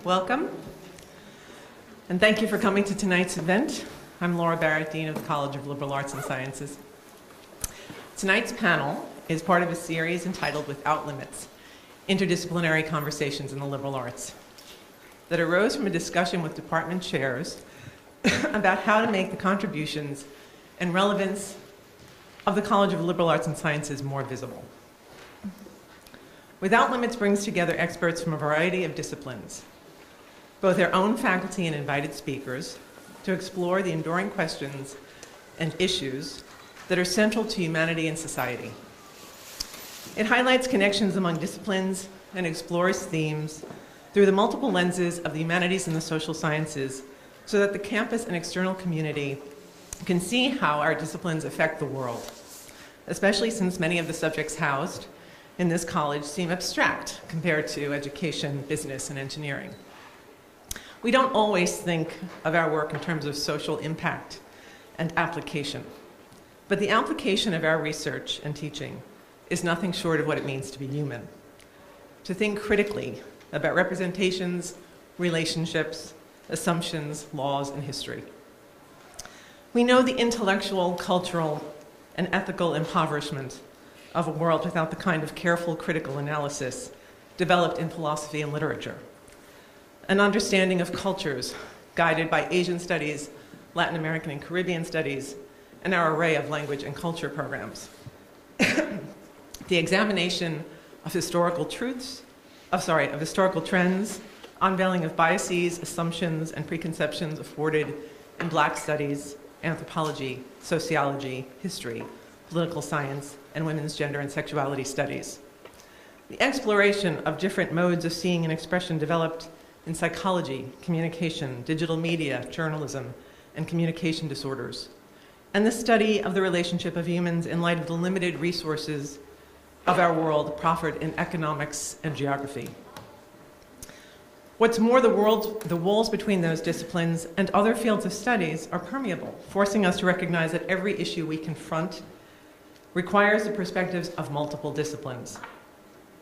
Welcome, and thank you for coming to tonight's event. I'm Laura Barrett, Dean of the College of Liberal Arts and Sciences. Tonight's panel is part of a series entitled Without Limits, Interdisciplinary Conversations in the Liberal Arts, that arose from a discussion with department chairs about how to make the contributions and relevance of the College of Liberal Arts and Sciences more visible. Without Limits brings together experts from a variety of disciplines, both their own faculty and invited speakers, to explore the enduring questions and issues that are central to humanity and society. It highlights connections among disciplines and explores themes through the multiple lenses of the humanities and the social sciences so that the campus and external community can see how our disciplines affect the world, especially since many of the subjects housed in this college seem abstract compared to education, business, and engineering. We don't always think of our work in terms of social impact and application, but the application of our research and teaching is nothing short of what it means to be human. To think critically about representations, relationships, assumptions, laws, and history. We know the intellectual, cultural, and ethical impoverishment of a world without the kind of careful critical analysis developed in philosophy and literature. An understanding of cultures guided by Asian studies, Latin American and Caribbean studies, and our array of language and culture programs. The examination of historical truths, of historical trends, unveiling of biases, assumptions, and preconceptions afforded in Black studies, anthropology, sociology, history, political science, and women's gender and sexuality studies. The exploration of different modes of seeing and expression developed in psychology, communication, digital media, journalism, and communication disorders. And the study of the relationship of humans in light of the limited resources of our world proffered in economics and geography. What's more, the walls between those disciplines and other fields of studies are permeable, forcing us to recognize that every issue we confront requires the perspectives of multiple disciplines.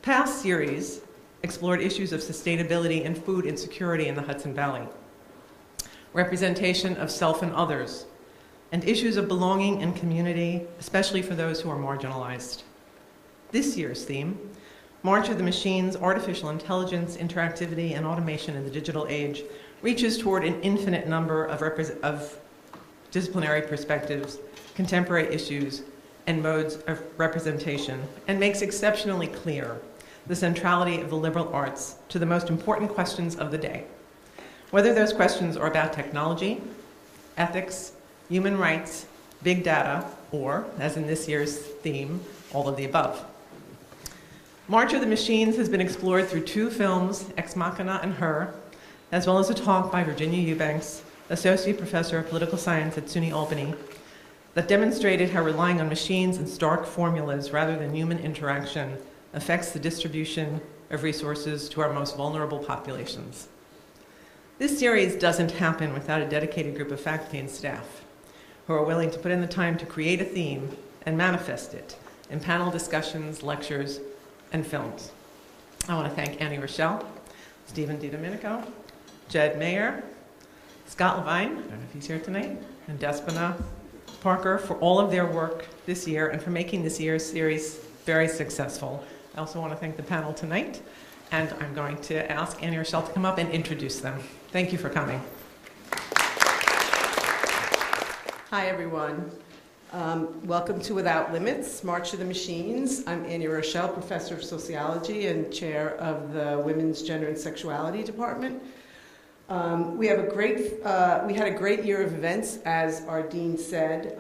Past series explored issues of sustainability and food insecurity in the Hudson Valley, representation of self and others, and issues of belonging and community, especially for those who are marginalized. This year's theme, March of the Machines, Artificial Intelligence, Interactivity, and Automation in the Digital Age, reaches toward an infinite number of disciplinary perspectives, contemporary issues, and modes of representation, and makes exceptionally clear the centrality of the liberal arts to the most important questions of the day, whether those questions are about technology, ethics, human rights, big data, or, as in this year's theme, all of the above. March of the Machines has been explored through two films, Ex Machina and Her, as well as a talk by Virginia Eubanks, Associate Professor of Political Science at SUNY Albany, that demonstrated how relying on machines and stark formulas rather than human interaction affects the distribution of resources to our most vulnerable populations. This series doesn't happen without a dedicated group of faculty and staff who are willing to put in the time to create a theme and manifest it in panel discussions, lectures, and films. I want to thank Annie Rochelle, Stephen DiDomenico, Jed Mayer, Scott Levine, I don't know if he's here tonight, and Despina Parker for all of their work this year and for making this year's series very successful. I also want to thank the panel tonight, and I'm going to ask Annie Rochelle to come up and introduce them. Thank you for coming. Hi, everyone. Welcome to Without Limits, March of the Machines. I'm Annie Rochelle, Professor of Sociology and Chair of the Women's Gender and Sexuality Department. We had a great year of events, as our dean said,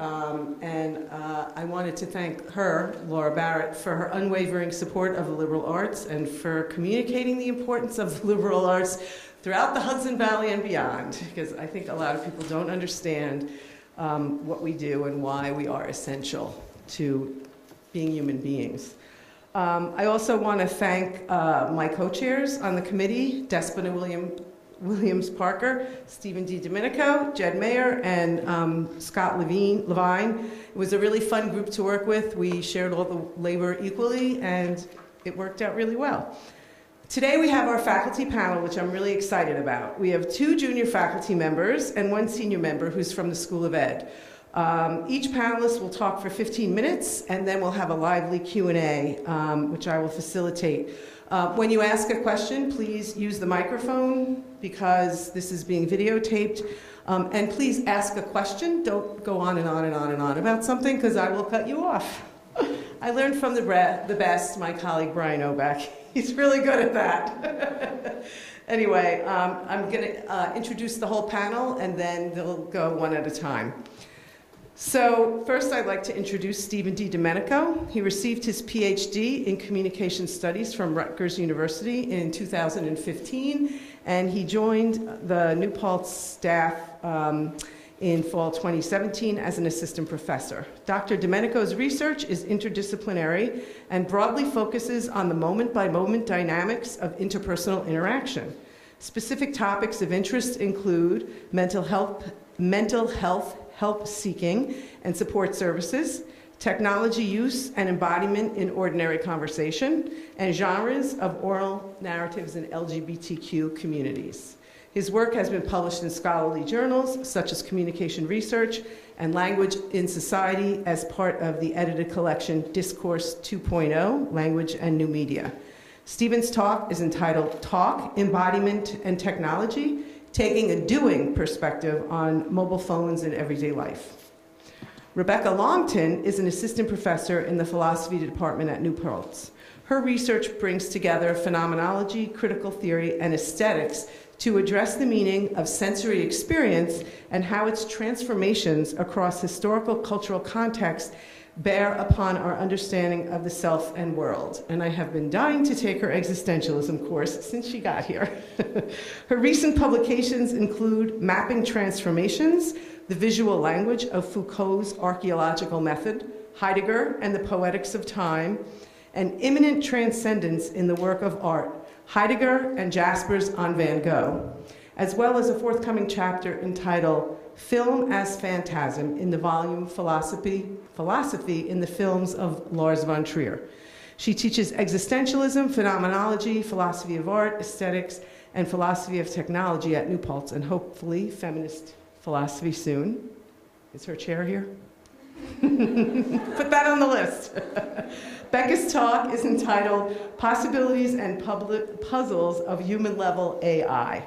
and I wanted to thank her, Laura Barrett, for her unwavering support of the liberal arts and for communicating the importance of the liberal arts throughout the Hudson Valley and beyond, because I think a lot of people don't understand what we do and why we are essential to being human beings. I also want to thank my co-chairs on the committee, Despina Williams Parker, Stephen DiDomenico, Jed Mayer, and Scott Levine. It was a really fun group to work with. We shared all the labor equally, and it worked out really well. Today we have our faculty panel, which I'm really excited about. We have 2 junior faculty members and 1 senior member who's from the School of Ed. Each panelist will talk for 15 minutes, and then we'll have a lively Q&A, which I will facilitate. When you ask a question, please use the microphone because this is being videotaped. And please ask a question. Don't go on and on and on and on about something because I will cut you off. I learned from the best, my colleague Brian Obeck. He's really good at that. Anyway, I'm going to introduce the whole panel, and then they'll go one at a time. So first, I'd like to introduce Stephen D. Domenico. He received his PhD in Communication Studies from Rutgers University in 2015, and he joined the New Paltz staff in fall 2017 as an assistant professor. Dr. Domenico's research is interdisciplinary and broadly focuses on the moment-by-moment dynamics of interpersonal interaction. Specific topics of interest include mental health, help seeking and support services, technology use and embodiment in ordinary conversation, and genres of oral narratives in LGBTQ communities. His work has been published in scholarly journals such as Communication Research and Language in Society as part of the edited collection Discourse 2.0, Language and New Media. Stephen's talk is entitled Talk, Embodiment, and Technology, Taking a Doing Perspective on Mobile Phones in Everyday Life. Rebecca Longton is an assistant professor in the philosophy department at New Paltz. Her research brings together phenomenology, critical theory, and aesthetics to address the meaning of sensory experience and how its transformations across historical cultural contexts bear upon our understanding of the self and world. And I have been dying to take her existentialism course since she got here. Her recent publications include Mapping Transformations, the Visual Language of Foucault's Archaeological Method, Heidegger and the Poetics of Time, and Immanent Transcendence in the Work of Art, Heidegger and Jaspers on Van Gogh, as well as a forthcoming chapter entitled Film as Phantasm in the volume Philosophy in the Films of Lars von Trier. She teaches existentialism, phenomenology, philosophy of art, aesthetics, and philosophy of technology at New Paltz, and hopefully feminist philosophy soon. Is her chair here? Put that on the list. Becca's talk is entitled Possibilities and Puzzles of Human-Level AI.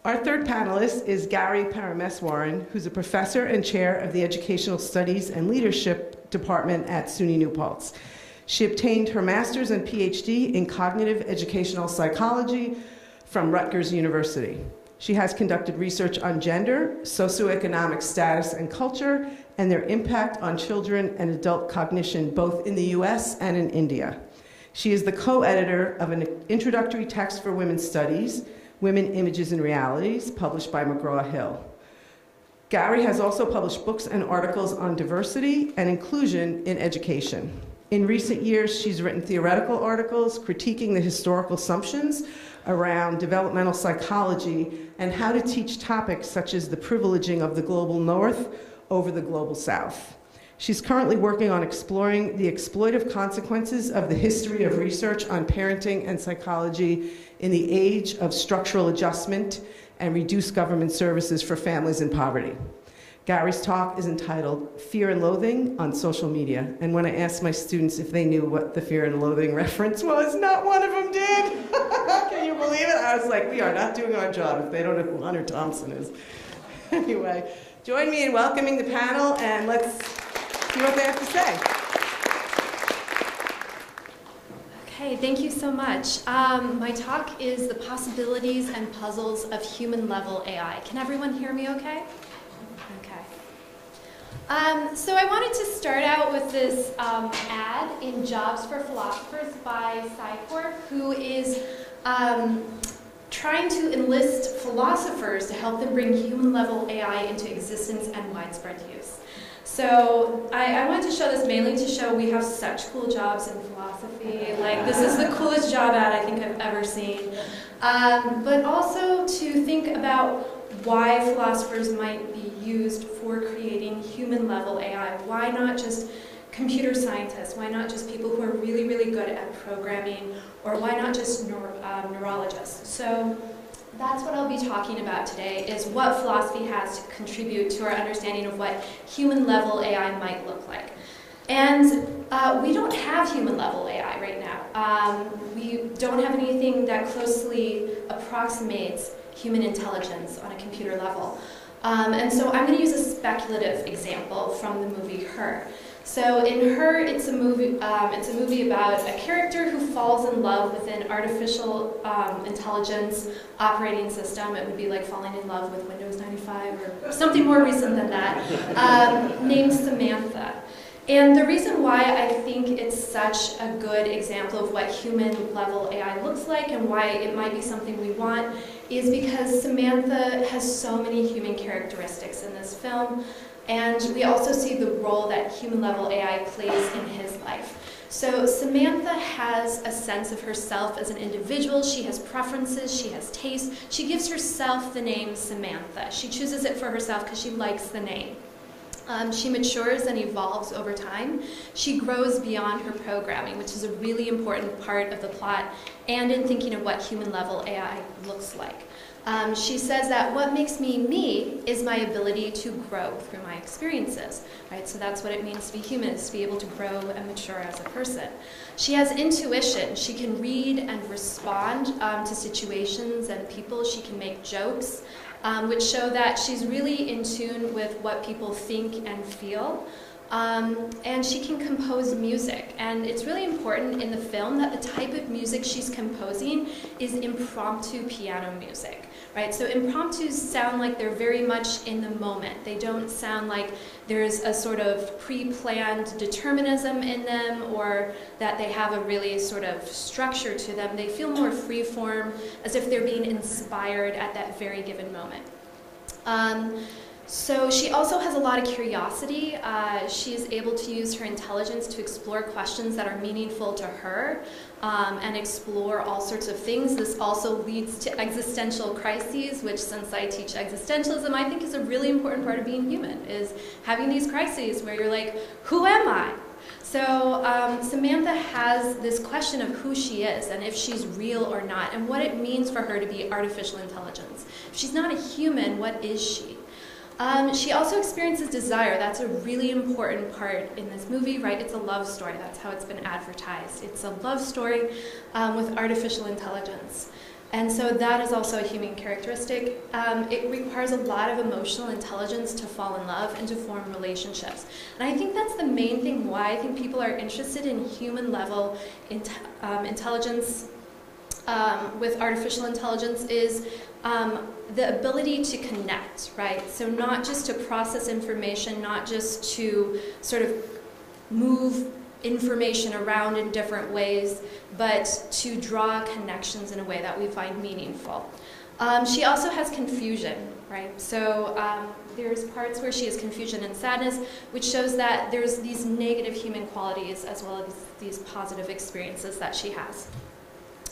Our third panelist is Gary Parameswaran, who's a professor and chair of the Educational Studies and Leadership Department at SUNY New Paltz. She obtained her master's and PhD in cognitive educational psychology from Rutgers University. She has conducted research on gender, socioeconomic status and culture, and their impact on children and adult cognition, both in the US and in India. She is the co-editor of an introductory text for women's studies, Women, Images, and Realities, published by McGraw-Hill. Gary has also published books and articles on diversity and inclusion in education. In recent years, she's written theoretical articles critiquing the historical assumptions around developmental psychology and how to teach topics such as the privileging of the global north over the global south. She's currently working on exploring the exploitive consequences of the history of research on parenting and psychology in the age of structural adjustment and reduced government services for families in poverty. Gary's talk is entitled Fear and Loathing on Social Media. And when I asked my students if they knew what the Fear and Loathing reference was, not one of them did. Can you believe it? I was like, we are not doing our job if they don't know who Hunter Thompson is. Anyway, join me in welcoming the panel, and let's see what they have to say. Okay, thank you so much. My talk is The Possibilities and Puzzles of Human-Level AI. Can everyone hear me okay? Okay. So I wanted to start out with this ad in Jobs for Philosophers by Psycorp, who is trying to enlist philosophers to help them bring human-level AI into existence and widespread use. So I wanted to show this mainly to show we have such cool jobs in philosophy. Like, this is the coolest job ad I think I've ever seen. But also to think about why philosophers might be used for creating human-level AI. Why not just computer scientists? Why not just people who are really, really good at programming? Or why not just neurologists? So that's what I'll be talking about today, is what philosophy has to contribute to our understanding of what human-level AI might look like. And we don't have human-level AI right now. We don't have anything that closely approximates human intelligence on a computer level. And so I'm going to use a speculative example from the movie Her. So in Her, it's a movie about a character who falls in love with an artificial intelligence operating system. It would be like falling in love with Windows 95 or something more recent than that, named Samantha. And the reason why I think it's such a good example of what human-level AI looks like and why it might be something we want is because Samantha has so many human characteristics in this film, and we also see the role that human-level AI plays in his life. So Samantha has a sense of herself as an individual. She has preferences, she has tastes. She gives herself the name Samantha. She chooses it for herself because she likes the name. She matures and evolves over time. She grows beyond her programming, which is a really important part of the plot, and in thinking of what human-level AI looks like. She says that what makes me me is my ability to grow through my experiences, right? So that's what it means to be human, is to be able to grow and mature as a person. She has intuition. She can read and respond to situations and people. She can make jokes, which show that she's really in tune with what people think and feel. And she can compose music. And it's really important in the film that the type of music she's composing is impromptu piano music, right? So impromptus sound like they're very much in the moment. They don't sound like there's a sort of pre-planned determinism in them, or that they have a really sort of structure to them. They feel more free-form, as if they're being inspired at that very given moment. So she also has a lot of curiosity. She is able to use her intelligence to explore questions that are meaningful to her, and explore all sorts of things. This also leads to existential crises, which, since I teach existentialism, I think is a really important part of being human, is having these crises where you're like, who am I? So Samantha has this question of who she is and if she's real or not, and what it means for her to be artificial intelligence. If she's not a human, what is she? She also experiences desire. That's a really important part in this movie, right? It's a love story. That's how it's been advertised. It's a love story with artificial intelligence. And so that is also a human characteristic. It requires a lot of emotional intelligence to fall in love and to form relationships. And I think that's the main thing why I think people are interested in human-level intelligence with artificial intelligence is the ability to connect, right? So not just to process information, not just to sort of move information around in different ways, but to draw connections in a way that we find meaningful. She also has confusion, right? So there's parts where she has confusion and sadness, which shows that there's these negative human qualities as well as these positive experiences that she has.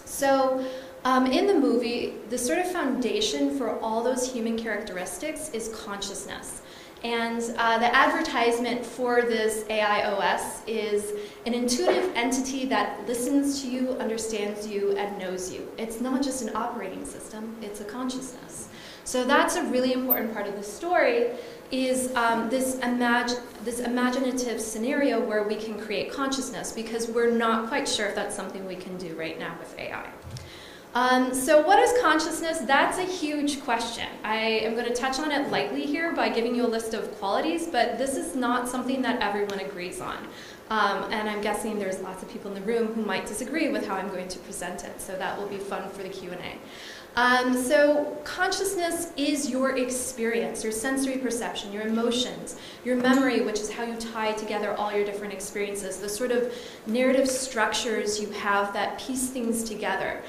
So in the movie, the sort of foundation for all those human characteristics is consciousness. And the advertisement for this AI OS is an intuitive entity that listens to you, understands you, and knows you. It's not just an operating system, it's a consciousness. So that's a really important part of the story, is this imaginative scenario where we can create consciousness, because we're not quite sure if that's something we can do right now with AI. So what is consciousness? That's a huge question. I am going to touch on it lightly here by giving you a list of qualities, but this is not something that everyone agrees on. And I'm guessing there's lots of people in the room who might disagree with how I'm going to present it, so that will be fun for the Q&A. So consciousness is your experience, your sensory perception, your emotions, your memory, which is how you tie together all your different experiences, the sort of narrative structures you have that piece things together,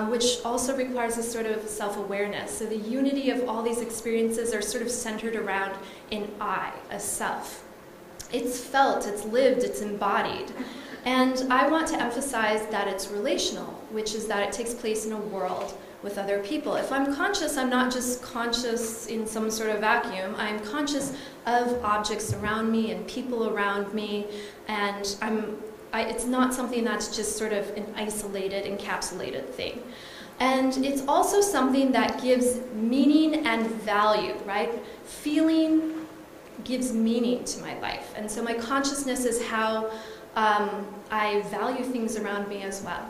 which also requires a sort of self-awareness. So the unity of all these experiences are sort of centered around an I, a self. It's felt, it's lived, it's embodied. And I want to emphasize that it's relational, which is that it takes place in a world with other people. If I'm conscious, I'm not just conscious in some sort of vacuum. I'm conscious of objects around me and people around me, and it's not something that's just sort of an isolated, encapsulated thing. And it's also something that gives meaning and value, right? Feeling gives meaning to my life. And so my consciousness is how I value things around me as well.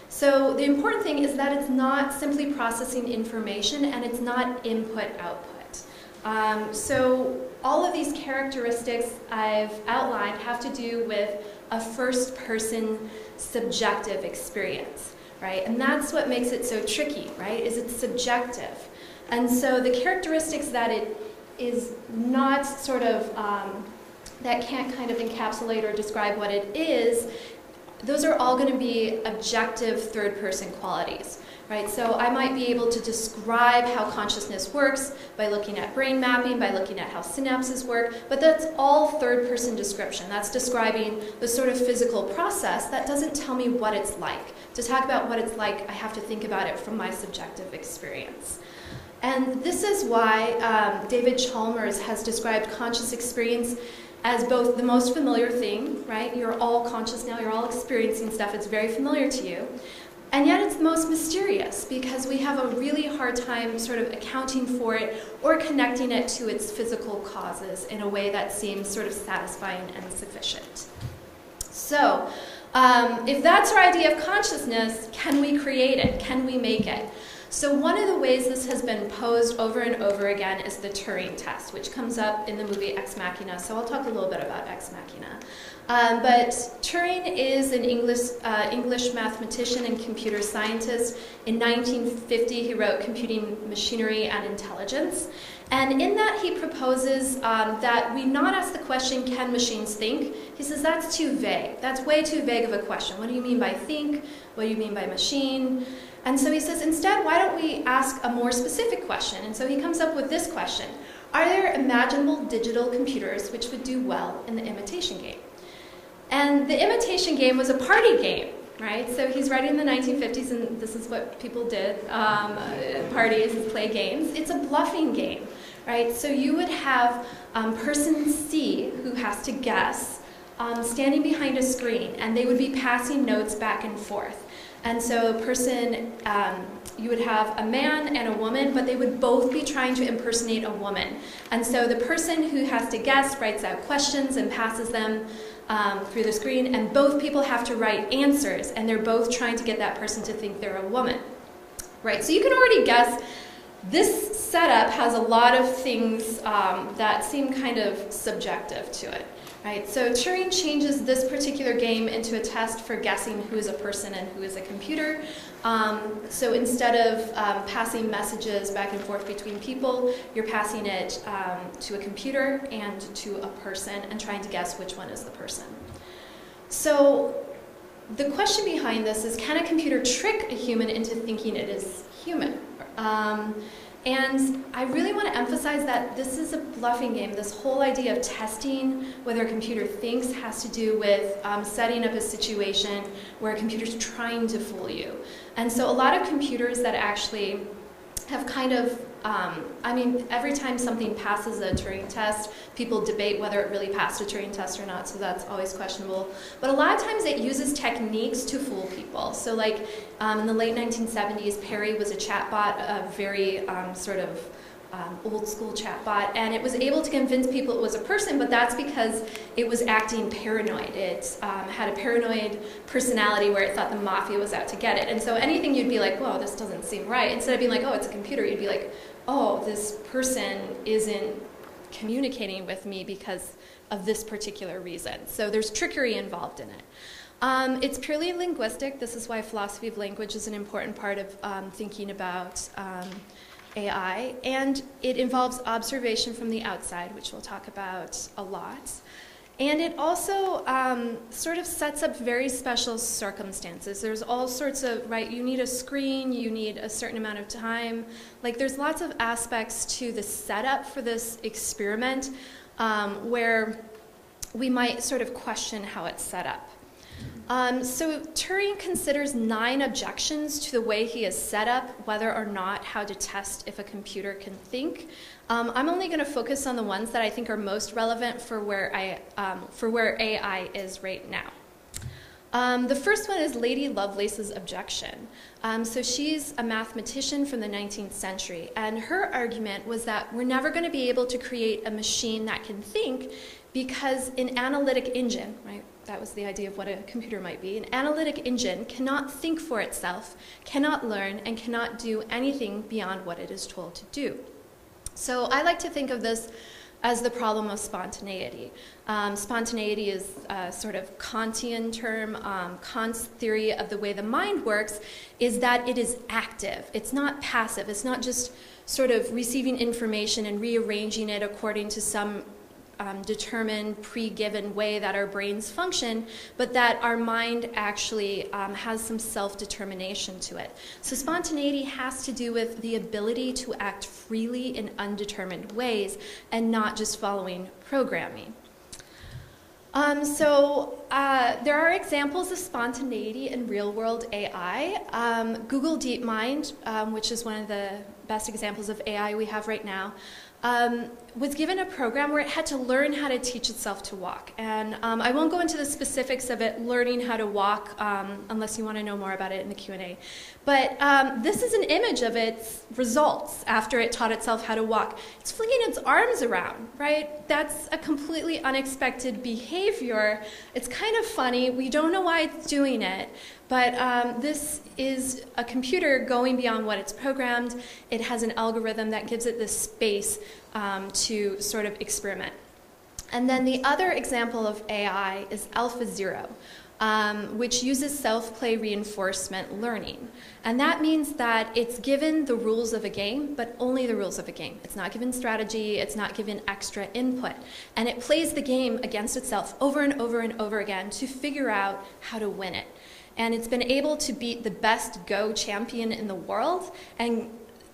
So the important thing is that it's not simply processing information, and it's not input-output. So all of these characteristics I've outlined have to do with a first-person subjective experience, right? And that's what makes it so tricky, right, is it's subjective. And so the characteristics that it is not sort of, that can't kind of encapsulate or describe what it is, those are all going to be objective third-person qualities, right? So I might be able to describe how consciousness works by looking at brain mapping, by looking at how synapses work, but that's all third-person description. That's describing the sort of physical process. That doesn't tell me what it's like. To talk about what it's like, I have to think about it from my subjective experience. And this is why David Chalmers has described conscious experience as both the most familiar thing, right? You're all conscious now, you're all experiencing stuff, it's very familiar to you. And yet it's the most mysterious because we have a really hard time sort of accounting for it or connecting it to its physical causes in a way that seems sort of satisfying and sufficient. So, if that's our idea of consciousness, can we create it? Can we make it? So one of the ways this has been posed over and over again is the Turing Test, which comes up in the movie Ex Machina. So I'll talk a little bit about Ex Machina. But Turing is an English mathematician and computer scientist. In 1950, he wrote Computing Machinery and Intelligence. And in that, he proposes that we not ask the question, can machines think? He says that's too vague. That's way too vague of a question. What do you mean by think? What do you mean by machine? And so he says, instead, why don't we ask a more specific question? And so he comes up with this question. Are there imaginable digital computers which would do well in the imitation game? And the imitation game was a party game, right? So he's writing in the 1950s, and this is what people did, parties, play games. It's a bluffing game, right? So you would have person C, who has to guess, standing behind a screen, and they would be passing notes back and forth. And so you would have a man and a woman, but they would both be trying to impersonate a woman. And so the person who has to guess writes out questions and passes them through the screen, and both people have to write answers, and they're both trying to get that person to think they're a woman. Right, so you can already guess this setup has a lot of things that seem kind of subjective to it. Right, so Turing changes this particular game into a test for guessing who is a person and who is a computer. So instead of passing messages back and forth between people, you're passing it to a computer and to a person and trying to guess which one is the person. So the question behind this is, can a computer trick a human into thinking it is human? And I really want to emphasize that this is a bluffing game. This whole idea of testing whether a computer thinks has to do with setting up a situation where a computer's trying to fool you. And so a lot of computers that actually have kind of, I mean, every time something passes a Turing test, people debate whether it really passed a Turing test or not, so that's always questionable. But a lot of times it uses techniques to fool people. So like in the late 1970s, Perry was a chatbot, a very sort of old school chatbot, and it was able to convince people it was a person, but that's because it was acting paranoid. It had a paranoid personality where it thought the mafia was out to get it. And so anything you'd be like, whoa, this doesn't seem right. Instead of being like, oh, it's a computer, you'd be like, oh, this person isn't communicating with me because of this particular reason. So there's trickery involved in it. It's purely linguistic. This is why philosophy of language is an important part of thinking about AI, and it involves observation from the outside, which we'll talk about a lot. And it also sort of sets up very special circumstances. There's all sorts of, right, you need a screen, you need a certain amount of time. Like there's lots of aspects to the setup for this experiment where we might sort of question how it's set up. So Turing considers 9 objections to the way he has set up whether or not how to test if a computer can think. I'm only going to focus on the ones that I think are most relevant for where AI is right now. The first one is Lady Lovelace's objection. So she's a mathematician from the 19th century, and her argument was that we're never going to be able to create a machine that can think because an analytic engine, right? That was the idea of what a computer might be. An analytic engine cannot think for itself, cannot learn, and cannot do anything beyond what it is told to do. So I like to think of this as the problem of spontaneity. Spontaneity is a sort of Kantian term. Kant's theory of the way the mind works is that it is active. It's not passive. It's not just sort of receiving information and rearranging it according to some determined, pre-given way that our brains function, but that our mind actually has some self-determination to it. So spontaneity has to do with the ability to act freely in undetermined ways and not just following programming. There are examples of spontaneity in real-world AI. Google DeepMind, which is one of the best examples of AI we have right now, was given a program where it had to learn how to teach itself to walk. And I won't go into the specifics of it learning how to walk unless you want to know more about it in the Q&A. But this is an image of its results after it taught itself how to walk. It's flinging its arms around, right? That's a completely unexpected behavior. It's kind of funny. We don't know why it's doing it. But this is a computer going beyond what it's programmed. It has an algorithm that gives it this space to sort of experiment. And then the other example of AI is AlphaZero, which uses self-play reinforcement learning. And that means that it's given the rules of a game, but only the rules of a game. It's not given strategy, it's not given extra input. And it plays the game against itself over and over and over again to figure out how to win it. And it's been able to beat the best Go champion in the world. And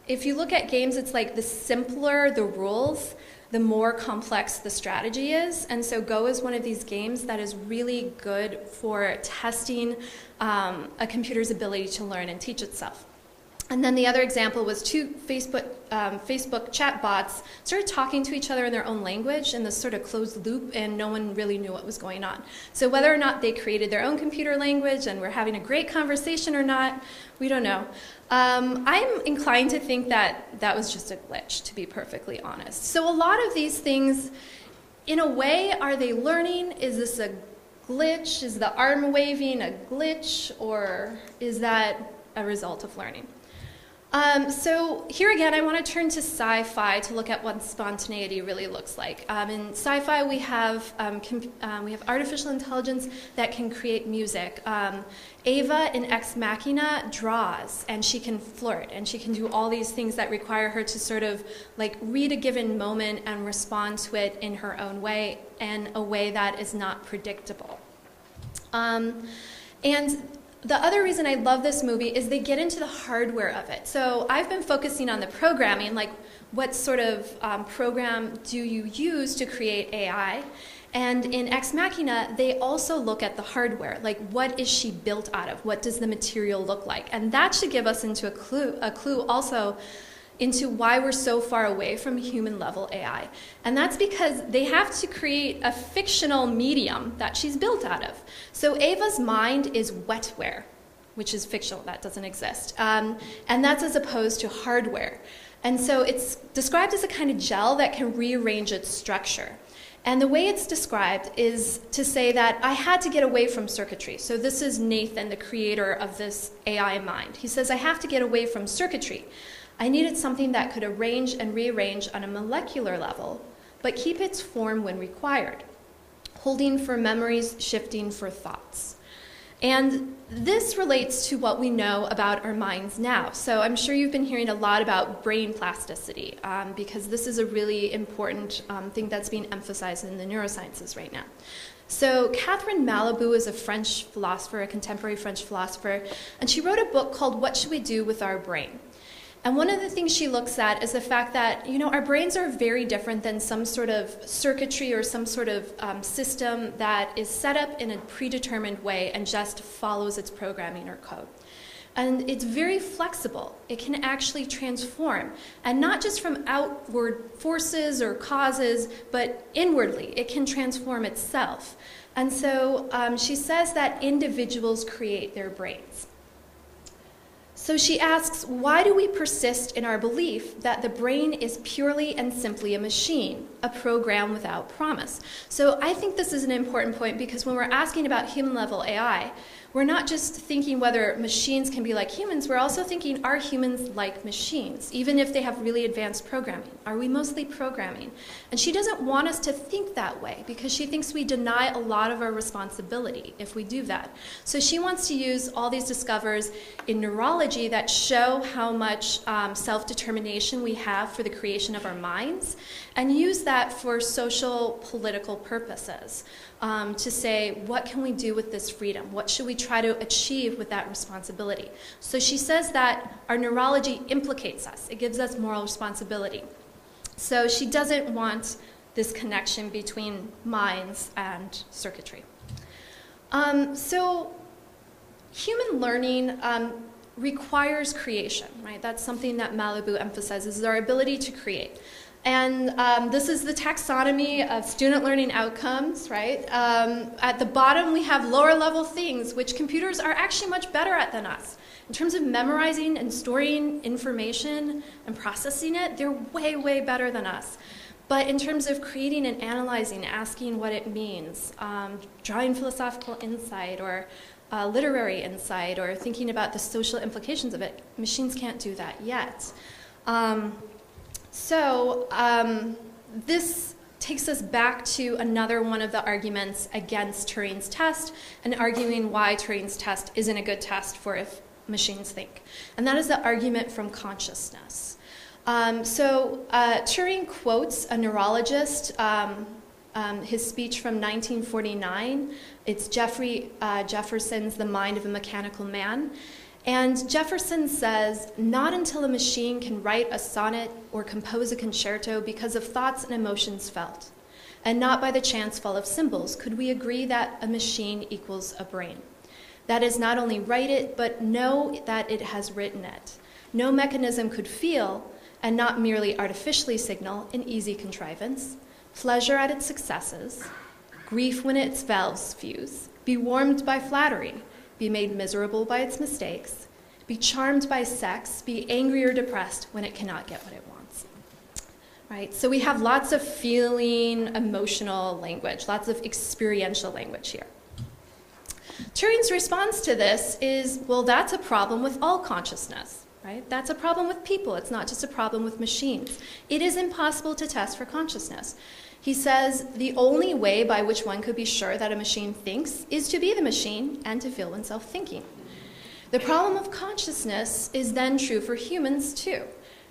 if you look at games, it's like the simpler the rules, the more complex the strategy is. And so Go is one of these games that is really good for testing a computer's ability to learn and teach itself. And then the other example was 2 Facebook chat bots started talking to each other in their own language in this sort of closed loop, and no one really knew what was going on. So whether or not they created their own computer language and were having a great conversation or not, we don't know. I'm inclined to think that that was just a glitch, to be perfectly honest. So a lot of these things, in a way, are they learning? Is this a glitch? Is the arm waving a glitch? Or is that a result of learning? So here again, I want to turn to sci-fi to look at what spontaneity really looks like. In sci-fi, we have artificial intelligence that can create music. Ava in Ex Machina draws, and she can flirt, and she can do all these things that require her to sort of like read a given moment and respond to it in her own way, in a way that is not predictable. And the other reason I love this movie is they get into the hardware of it. So I've been focusing on the programming, like what sort of program do you use to create AI? And in Ex Machina, they also look at the hardware, like what is she built out of? What does the material look like? And that should give us into a clue also into why we're so far away from human-level AI. And that's because they have to create a fictional medium that she's built out of. So Ava's mind is wetware, which is fictional, that doesn't exist. And that's as opposed to hardware. And so it's described as a kind of gel that can rearrange its structure. And the way it's described is to say that I had to get away from circuitry. So this is Nathan, the creator of this AI mind. He says, I have to get away from circuitry. I needed something that could arrange and rearrange on a molecular level, but keep its form when required, holding for memories, shifting for thoughts. And this relates to what we know about our minds now. So I'm sure you've been hearing a lot about brain plasticity, because this is a really important thing that's being emphasized in the neurosciences right now. So Catherine Malabou is a French philosopher, a contemporary French philosopher, and she wrote a book called What Should We Do with Our Brain? And one of the things she looks at is the fact that, our brains are very different than some sort of circuitry or some sort of system that is set up in a predetermined way and just follows its programming or code. And it's very flexible. It can actually transform, and not just from outward forces or causes, but inwardly. It can transform itself. And so she says that individuals create their brains. So she asks, why do we persist in our belief that the brain is purely and simply a machine, a program without promise? So I think this is an important point, because when we're asking about human-level AI, we're not just thinking whether machines can be like humans, we're also thinking, are humans like machines, even if they have really advanced programming? Are we mostly programming? And she doesn't want us to think that way, because she thinks we deny a lot of our responsibility if we do that. So she wants to use all these discoveries in neurology that show how much self-determination we have for the creation of our minds, and use that for social, political purposes. To say, what can we do with this freedom? What should we try to achieve with that responsibility? So she says that our neurology implicates us. It gives us moral responsibility. So she doesn't want this connection between minds and circuitry. So human learning requires creation, right? That's something that Malibu emphasizes, is our ability to create. And this is the taxonomy of student learning outcomes, right? At the bottom, we have lower level things, which computers are actually much better at than us. In terms of memorizing and storing information and processing it, they're way, way better than us. But in terms of creating and analyzing, asking what it means, drawing philosophical insight or literary insight, or thinking about the social implications of it, machines can't do that yet. This takes us back to another one of the arguments against Turing's test, and arguing why Turing's test isn't a good test for if machines think. And that is the argument from consciousness. Turing quotes a neurologist, his speech from 1949. It's Jefferson's The Mind of a Mechanical Man. And Jefferson says, not until a machine can write a sonnet or compose a concerto because of thoughts and emotions felt, and not by the chance fall of symbols, could we agree that a machine equals a brain. That is, not only write it, but know that it has written it. No mechanism could feel, and not merely artificially signal, an easy contrivance, pleasure at its successes, grief when its valves fuse, be warmed by flattery, be made miserable by its mistakes, be charmed by sex, be angry or depressed when it cannot get what it wants. Right? So we have lots of feeling, emotional language, lots of experiential language here. Turing's response to this is, well, that's a problem with all consciousness. Right? That's a problem with people. It's not just a problem with machines. It is impossible to test for consciousness. He says the only way by which one could be sure that a machine thinks is to be the machine and to feel oneself thinking. The problem of consciousness is then true for humans too,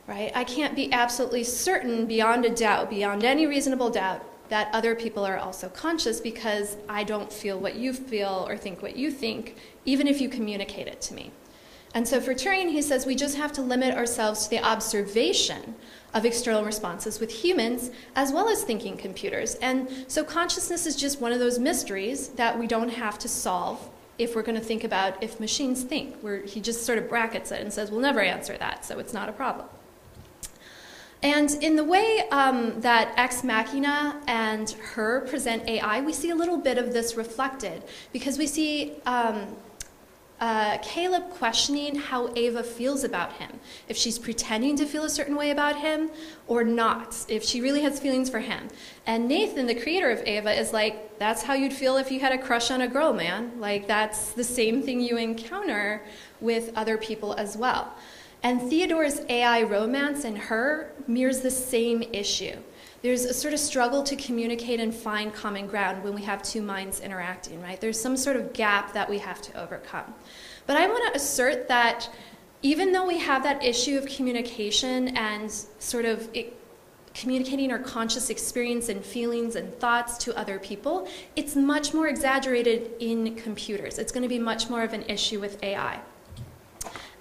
right? I can't be absolutely certain beyond a doubt, beyond any reasonable doubt, that other people are also conscious because I don't feel what you feel or think what you think, even if you communicate it to me. And so for Turing, he says we just have to limit ourselves to the observation of external responses with humans as well as thinking computers. And so consciousness is just one of those mysteries that we don't have to solve if we're going to think about if machines think. He just sort of brackets it and says we'll never answer that, so it's not a problem. And in the way that Ex Machina and Her present AI, we see a little bit of this reflected, because we see Caleb questioning how Ava feels about him, if she's pretending to feel a certain way about him or not, if she really has feelings for him. And Nathan, the creator of Ava, is like, that's how you'd feel if you had a crush on a girl, man. Like, that's the same thing you encounter with other people as well. And Theodore's AI romance in Her mirrors the same issue. There's a sort of struggle to communicate and find common ground when we have two minds interacting, right? There's some sort of gap that we have to overcome. But I want to assert that even though we have that issue of communication and sort of communicating our conscious experience and feelings and thoughts to other people, it's much more exaggerated in computers. It's going to be much more of an issue with AI.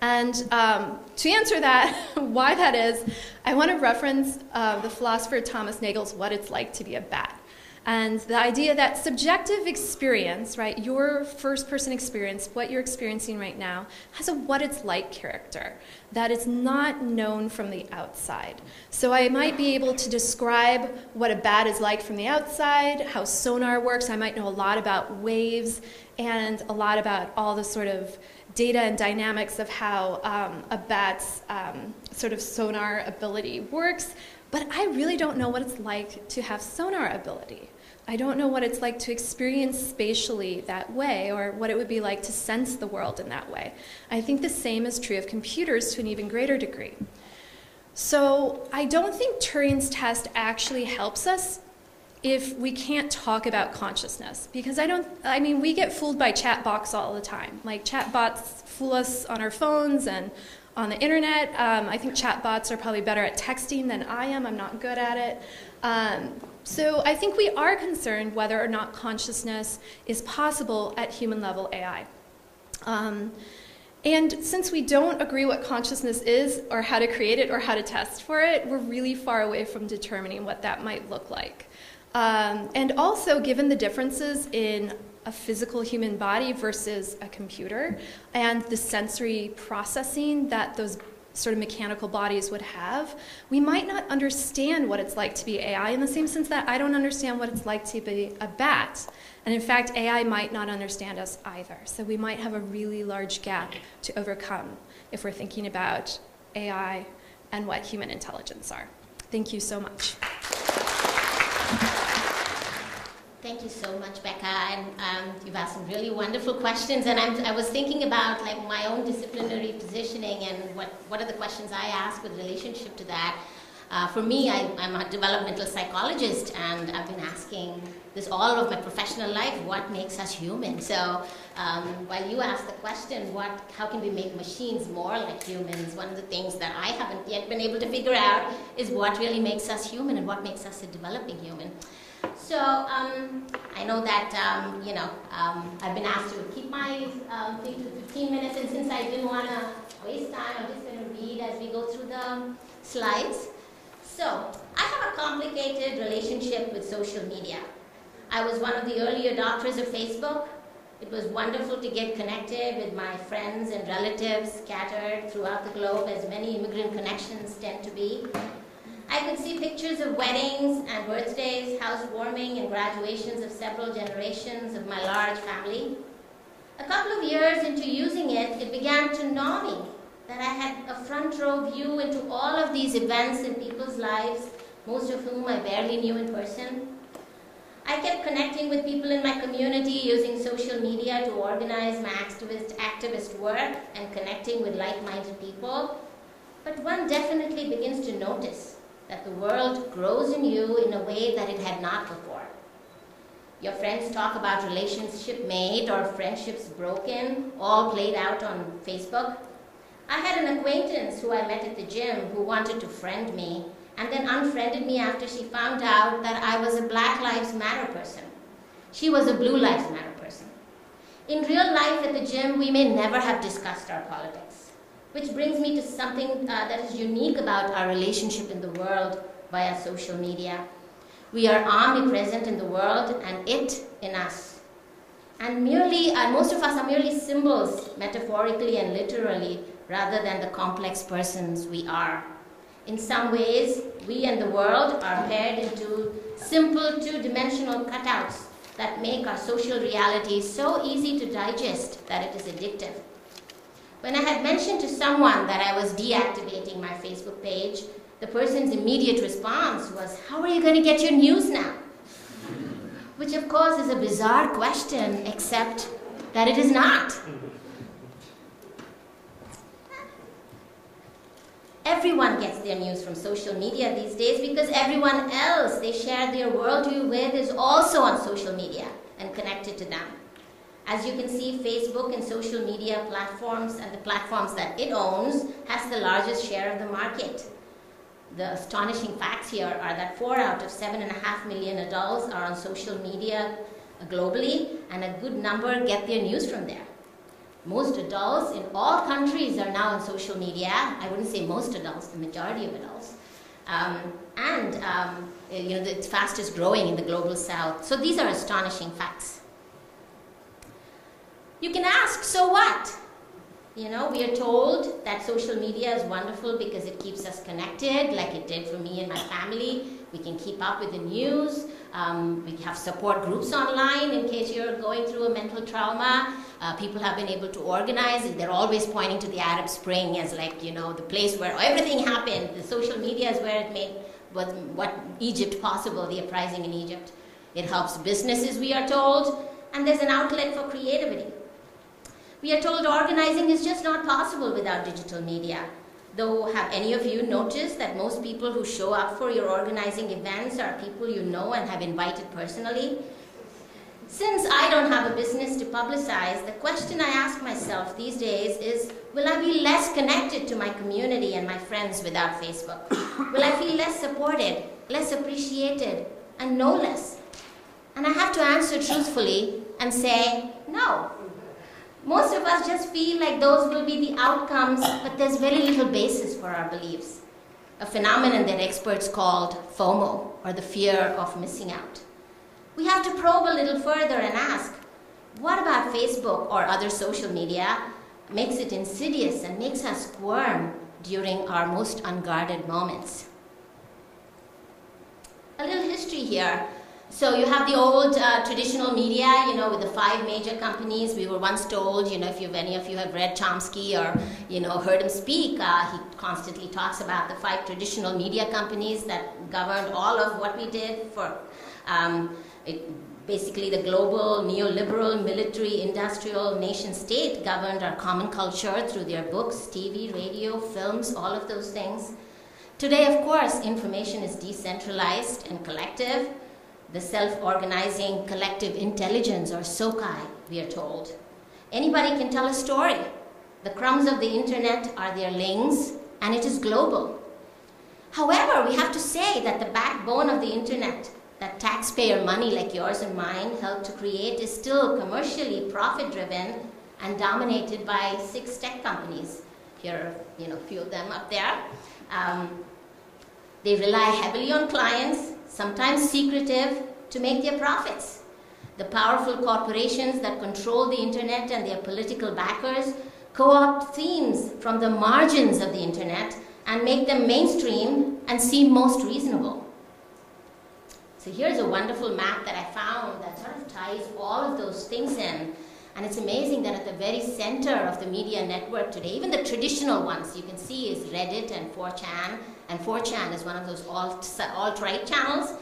And to answer that, why that is, I want to reference the philosopher Thomas Nagel's What It's Like to Be a Bat. And the idea that subjective experience, right, your first-person experience, what you're experiencing right now, has a what it's like character, that it's not known from the outside. So I might be able to describe what a bat is like from the outside, how sonar works. I might know a lot about waves and a lot about all the sort of data and dynamics of how a bat's sort of sonar ability works. But I really don't know what it's like to have sonar ability. I don't know what it's like to experience spatially that way, or what it would be like to sense the world in that way. I think the same is true of computers to an even greater degree. So I don't think Turing's test actually helps us if we can't talk about consciousness, because I mean, we get fooled by chatbots all the time. Like, chatbots fool us on our phones and on the internet. I think chatbots are probably better at texting than I am. I'm not good at it. So I think we are concerned whether or not consciousness is possible at human-level AI. And since we don't agree what consciousness is, or how to create it, or how to test for it, we're really far away from determining what that might look like. And also, given the differences in a physical human body versus a computer, and the sensory processing that those sort of mechanical bodies would have, we might not understand what it's like to be AI in the same sense that I don't understand what it's like to be a bat. And in fact, AI might not understand us either. So we might have a really large gap to overcome if we're thinking about AI and what human intelligence are. Thank you so much. Thank you so much, Becca, and you've asked some really wonderful questions, and I was thinking about like my own disciplinary positioning and what are the questions I ask with relationship to that. For me, I'm a developmental psychologist, and I've been asking this all of my professional life, what makes us human? So while you ask the question, how can we make machines more like humans, one of the things that I haven't yet been able to figure out is what really makes us human and what makes us a developing human. So I know that, I've been asked to keep my thing to 15 minutes, and since I didn't want to waste time, I'm just going to read as we go through the slides. So I have a complicated relationship with social media. I was one of the early adopters of Facebook. It was wonderful to get connected with my friends and relatives scattered throughout the globe, as many immigrant connections tend to be. I could see pictures of weddings and birthdays, housewarming, and graduations of several generations of my large family. A couple of years into using it, it began to gnaw me that I had a front row view into all of these events in people's lives, most of whom I barely knew in person. I kept connecting with people in my community using social media to organize my activist work and connecting with like-minded people. But one definitely begins to notice that the world grows in you in a way that it had not before. Your friends talk about relationship made or friendships broken, all played out on Facebook. I had an acquaintance who I met at the gym who wanted to friend me and then unfriended me after she found out that I was a Black Lives Matter person. She was a Blue Lives Matter person. In real life at the gym, we may never have discussed our politics, which brings me to something that is unique about our relationship in the world via social media. We are omnipresent in the world and it in us. And most of us are merely symbols, metaphorically and literally, rather than the complex persons we are. In some ways, we and the world are paired into simple two-dimensional cutouts that make our social reality so easy to digest that it is addictive. When I had mentioned to someone that I was deactivating my Facebook page, the person's immediate response was, "How are you going to get your news now?" Which of course is a bizarre question, except that it is not. Everyone gets their news from social media these days because everyone else they share their worldview with is also on social media and connected to them. As you can see, Facebook and social media platforms and the platforms that it owns has the largest share of the market. The astonishing facts here are that 4 out of 7.5 million adults are on social media globally, and a good number get their news from there. Most adults in all countries are now on social media. I wouldn't say most adults, the majority of adults. It's fastest growing in the global south. So these are astonishing facts. You can ask, so what? We are told that social media is wonderful because it keeps us connected, like it did for me and my family. We can keep up with the news. We have support groups online in case you're going through a mental trauma. People have been able to organize. They're always pointing to the Arab Spring as the place where everything happened. The social media is where it made what Egypt possible, the uprising in Egypt. It helps businesses, we are told, and there's an outlet for creativity. We are told organizing is just not possible without digital media. Though, have any of you noticed that most people who show up for your organizing events are people you know and have invited personally? Since I don't have a business to publicize, the question I ask myself these days is, will I be less connected to my community and my friends without Facebook? Will I feel less supported, less appreciated, and know less? And I have to answer truthfully and say, no. Most of us just feel like those will be the outcomes, but there's very little basis for our beliefs. A phenomenon that experts called FOMO, or the fear of missing out. We have to probe a little further and ask, what about Facebook or other social media makes it insidious and makes us squirm during our most unguarded moments? A little history here. So you have the old traditional media, with the 5 major companies. We were once told, if any of you have read Chomsky or, heard him speak, he constantly talks about the 5 traditional media companies that governed all of what we did for basically the global, neoliberal, military, industrial nation state governed our common culture through their books, TV, radio, films, all of those things. Today, of course, information is decentralized and collective. The self-organizing collective intelligence, or SOCI, we are told. Anybody can tell a story. The crumbs of the internet are their links, and it is global. However, we have to say that the backbone of the internet, that taxpayer money like yours and mine helped to create, is still commercially profit-driven and dominated by 6 tech companies. Here are a few of them up there. They rely heavily on clients, sometimes secretive, to make their profits. The powerful corporations that control the internet and their political backers co-opt themes from the margins of the internet and make them mainstream and seem most reasonable. So here's a wonderful map that I found that sort of ties all of those things in. And it's amazing that at the very center of the media network today, even the traditional ones you can see is Reddit and 4chan. And 4chan is one of those alt-right channels.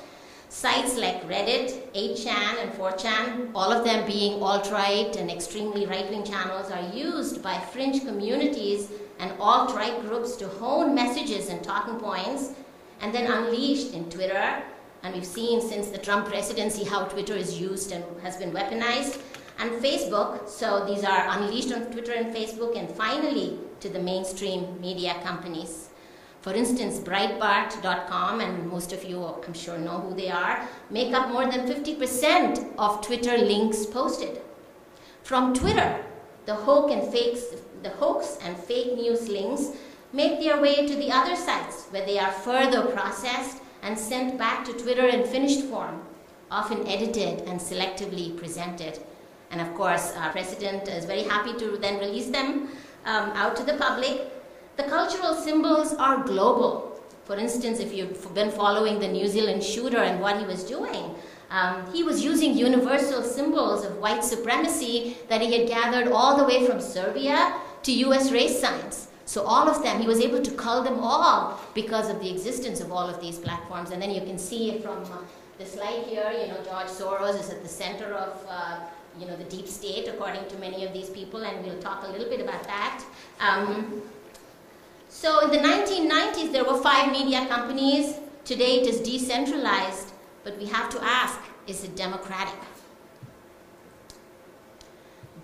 Sites like Reddit, 8chan, and 4chan, all of them being alt-right and extremely right-wing channels, are used by fringe communities and alt-right groups to hone messages and talking points, and then unleashed in Twitter. And we've seen since the Trump presidency how Twitter is used and has been weaponized. And Facebook, so these are unleashed on Twitter and Facebook, and finally to the mainstream media companies. For instance, Breitbart.com, and most of you I'm sure know who they are, make up more than 50% of Twitter links posted. From Twitter, the hoax and fake news links make their way to the other sites where they are further processed and sent back to Twitter in finished form, often edited and selectively presented. And of course, our president is very happy to then release them out to the public. The cultural symbols are global. For instance, if you've been following the New Zealand shooter and what he was doing, he was using universal symbols of white supremacy that he had gathered all the way from Serbia to US race signs. So all of them, he was able to cull them all because of the existence of all of these platforms. And then you can see from the slide here, George Soros is at the center of the deep state, according to many of these people, and we'll talk a little bit about that. So in the 1990s, there were 5 media companies. Today it is decentralized, but we have to ask, is it democratic?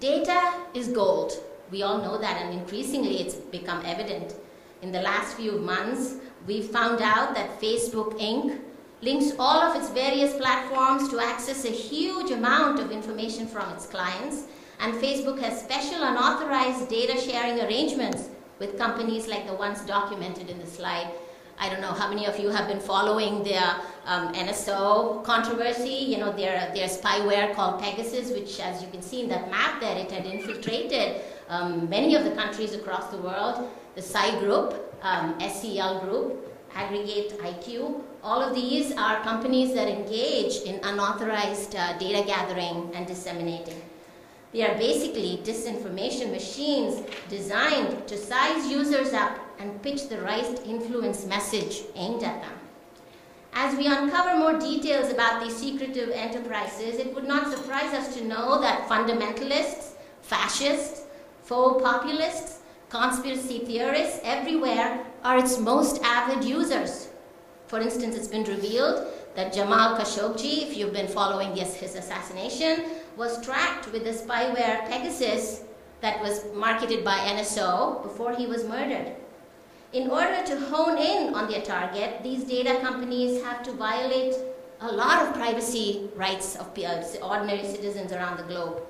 Data is gold. We all know that, and increasingly it's become evident. In the last few months, we've found out that Facebook Inc. links all of its various platforms to access a huge amount of information from its clients, And Facebook has special unauthorized data sharing arrangements with companies like the ones documented in the slide. I don't know how many of you have been following their NSO controversy, you know, their spyware called Pegasus, which, as you can see in that map there, it had infiltrated many of the countries across the world. The Psi Group, SCL Group, Aggregate IQ, all of these are companies that engage in unauthorized data gathering and disseminating. They are basically disinformation machines designed to size users up and pitch the right influence message aimed at them. As we uncover more details about these secretive enterprises, it would not surprise us to know that fundamentalists, fascists, faux populists, conspiracy theorists everywhere are its most avid users. For instance, it's been revealed that Jamal Khashoggi, if you've been following his assassination, was tracked with the spyware Pegasus that was marketed by NSO before he was murdered. In order to hone in on their target, these data companies have to violate a lot of privacy rights of ordinary citizens around the globe.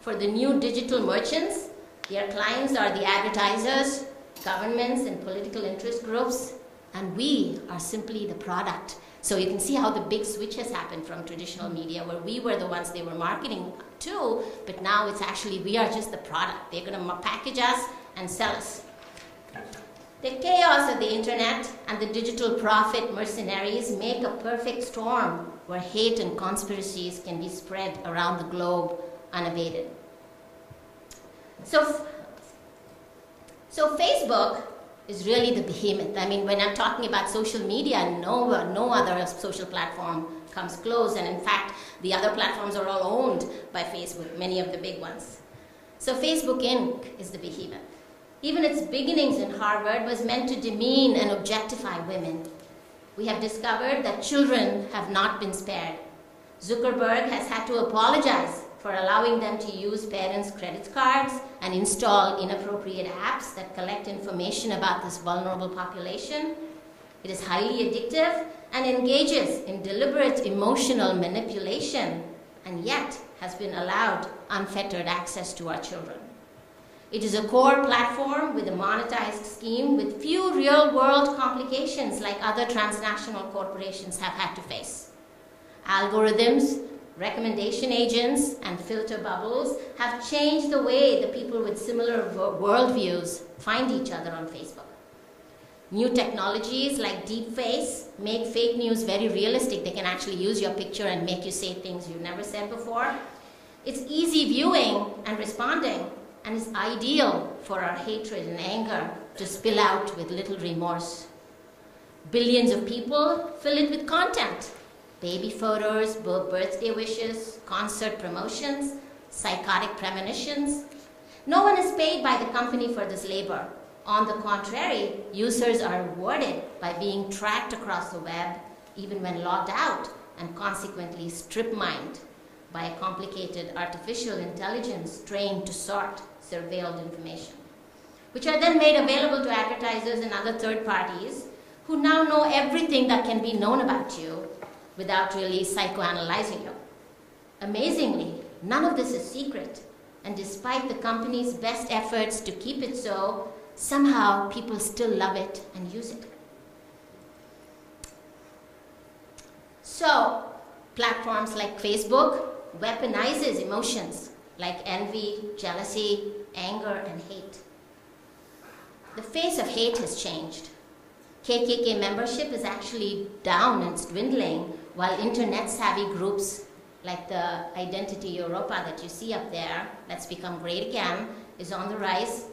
For the new digital merchants, their clients are the advertisers, governments, and political interest groups, and we are simply the product. So you can see how the big switch has happened from traditional media, where we were the ones they were marketing to, but now it's actually we are just the product. They're going to package us and sell us. The chaos of the internet and the digital profit mercenaries make a perfect storm where hate and conspiracies can be spread around the globe unabated. So Facebook is really the behemoth. I mean, when I'm talking about social media, no other social platform comes close. And in fact, the other platforms are all owned by Facebook, many of the big ones. So Facebook Inc. is the behemoth. Even its beginnings in Harvard was meant to demean and objectify women. We have discovered that children have not been spared. Zuckerberg has had to apologize for allowing them to use parents' credit cards and install inappropriate apps that collect information about this vulnerable population. It is highly addictive and engages in deliberate emotional manipulation, and yet has been allowed unfettered access to our children. It is a core platform with a monetized scheme with few real-world complications like other transnational corporations have had to face. Algorithms, recommendation agents, and filter bubbles have changed the way the people with similar worldviews find each other on Facebook. New technologies like deepfakes make fake news very realistic. They can actually use your picture and make you say things you've never said before. It's easy viewing and responding, and is ideal for our hatred and anger to spill out with little remorse. Billions of people fill it with content. Baby photos, birthday wishes, concert promotions, psychotic premonitions. No one is paid by the company for this labor. On the contrary, users are rewarded by being tracked across the web, even when logged out, and consequently strip-mined by a complicated artificial intelligence trained to sort surveilled information, which are then made available to advertisers and other third parties who now know everything that can be known about you without really psychoanalyzing you. Amazingly, none of this is secret, and despite the company's best efforts to keep it so, somehow people still love it and use it. So, platforms like Facebook weaponizes emotions like envy, jealousy, anger, and hate. The face of hate has changed. KKK membership is actually down and it's dwindling, while internet-savvy groups like the Identity Europa that you see up there, Let's Become Great Again, is on the rise.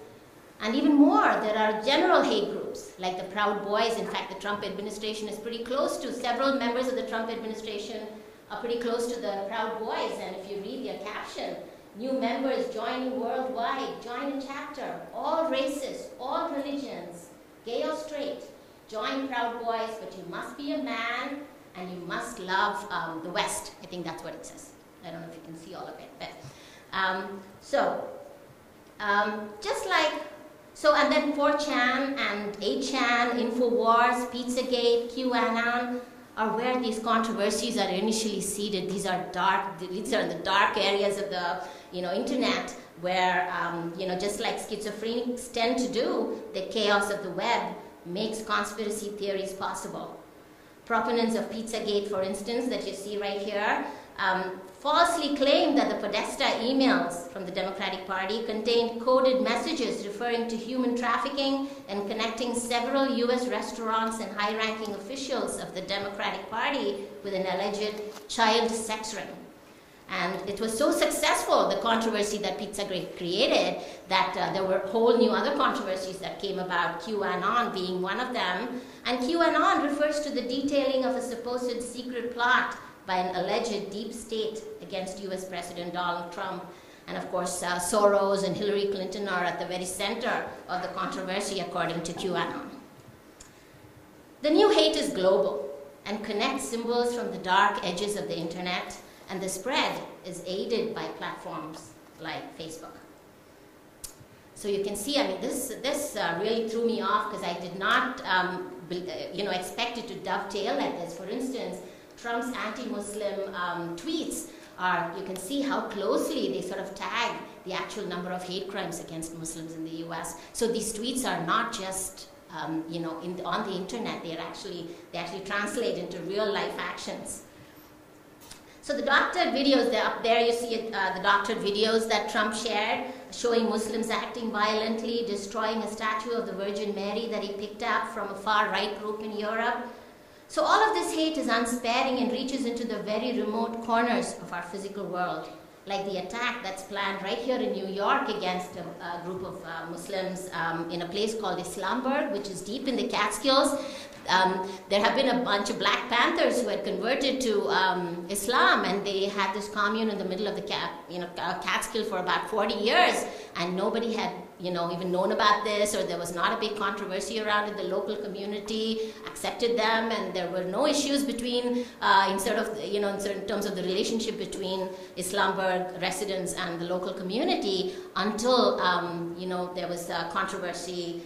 And even more, there are general hate groups like the Proud Boys. In fact, the Trump administration is pretty close to, several members of the Trump administration are pretty close to the Proud Boys. And if you read their caption, new members joining worldwide, join a chapter, all races, all religions, gay or straight, join Proud Boys, but you must be a man and you must love the West. I think that's what it says. I don't know if you can see all of it, but and then 4chan and 8chan, Infowars, Pizzagate, QAnon, are where these controversies are initially seeded. These are in the dark areas of the internet, where just like schizophrenics tend to do, the chaos of the web makes conspiracy theories possible. Proponents of Pizzagate, for instance, that you see right here, falsely claimed that the Podesta emails from the Democratic Party contained coded messages referring to human trafficking and connecting several U.S. restaurants and high-ranking officials of the Democratic Party with an alleged child sex ring. And it was so successful, the controversy that Pizzagate created, that there were whole new other controversies that came about, QAnon being one of them. And QAnon refers to the detailing of a supposed secret plot by an alleged deep state against U.S. President Donald Trump. And of course, Soros and Hillary Clinton are at the very center of the controversy, according to QAnon. The new hate is global and connects symbols from the dark edges of the internet, and the spread is aided by platforms like Facebook. So you can see, I mean, this really threw me off, because I did not expect it to dovetail like this. For instance, Trump's anti-Muslim tweets you can see how closely they sort of tag the actual number of hate crimes against Muslims in the US. So these tweets are not just, on the internet, they actually translate into real life actions. So the doctored videos, up there you see the doctored videos that Trump shared, showing Muslims acting violently, destroying a statue of the Virgin Mary that he picked up from a far-right group in Europe. So all of this hate is unsparing and reaches into the very remote corners of our physical world, like the attack that's planned right here in New York against a group of Muslims in a place called Islamburg, which is deep in the Catskills. There have been a bunch of Black Panthers who had converted to Islam, and they had this commune in the middle of the Catskill for about 40 years, and nobody had even known about this, or there was not a big controversy around it. The local community accepted them, and there were no issues between in terms of the relationship between Islamburg residents and the local community, until there was controversy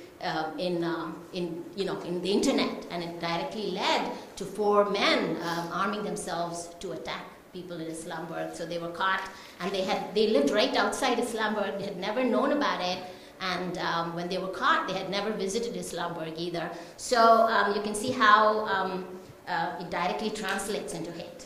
in the internet, and it directly led to 4 men arming themselves to attack people in Islamburg. So they were caught, and they lived right outside Islamburg. They had never known about it, and when they were caught, they had never visited Islamburg either. So you can see how it directly translates into hate.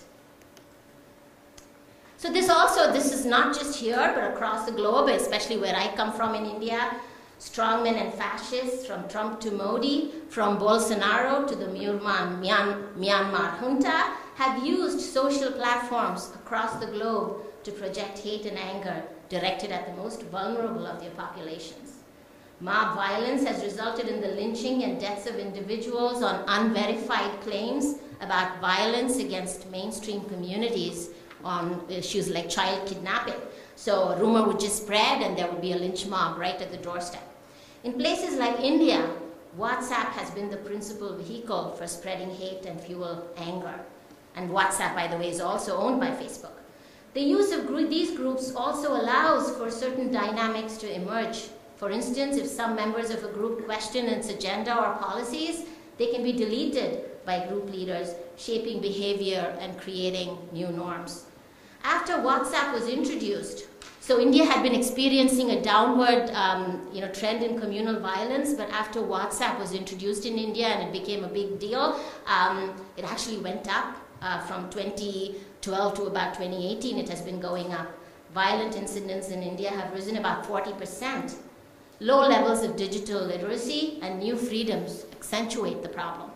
So this is not just here, but across the globe, especially where I come from in India. Strongmen and fascists, from Trump to Modi, from Bolsonaro to the Myanmar junta, have used social platforms across the globe to project hate and anger directed at the most vulnerable of their populations. Mob violence has resulted in the lynching and deaths of individuals on unverified claims about violence against mainstream communities on issues like child kidnapping. So a rumor would just spread, and there would be a lynch mob right at the doorstep. In places like India, WhatsApp has been the principal vehicle for spreading hate and fuel anger. And WhatsApp, by the way, is also owned by Facebook. The use of these groups also allows for certain dynamics to emerge. For instance, if some members of a group question its agenda or policies, they can be deleted by group leaders, shaping behavior and creating new norms. After WhatsApp was introduced, so India had been experiencing a downward trend in communal violence, but after WhatsApp was introduced in India and it became a big deal, it actually went up from 2012 to about 2018. It has been going up. Violent incidents in India have risen about 40%. Low levels of digital literacy and new freedoms accentuate the problem.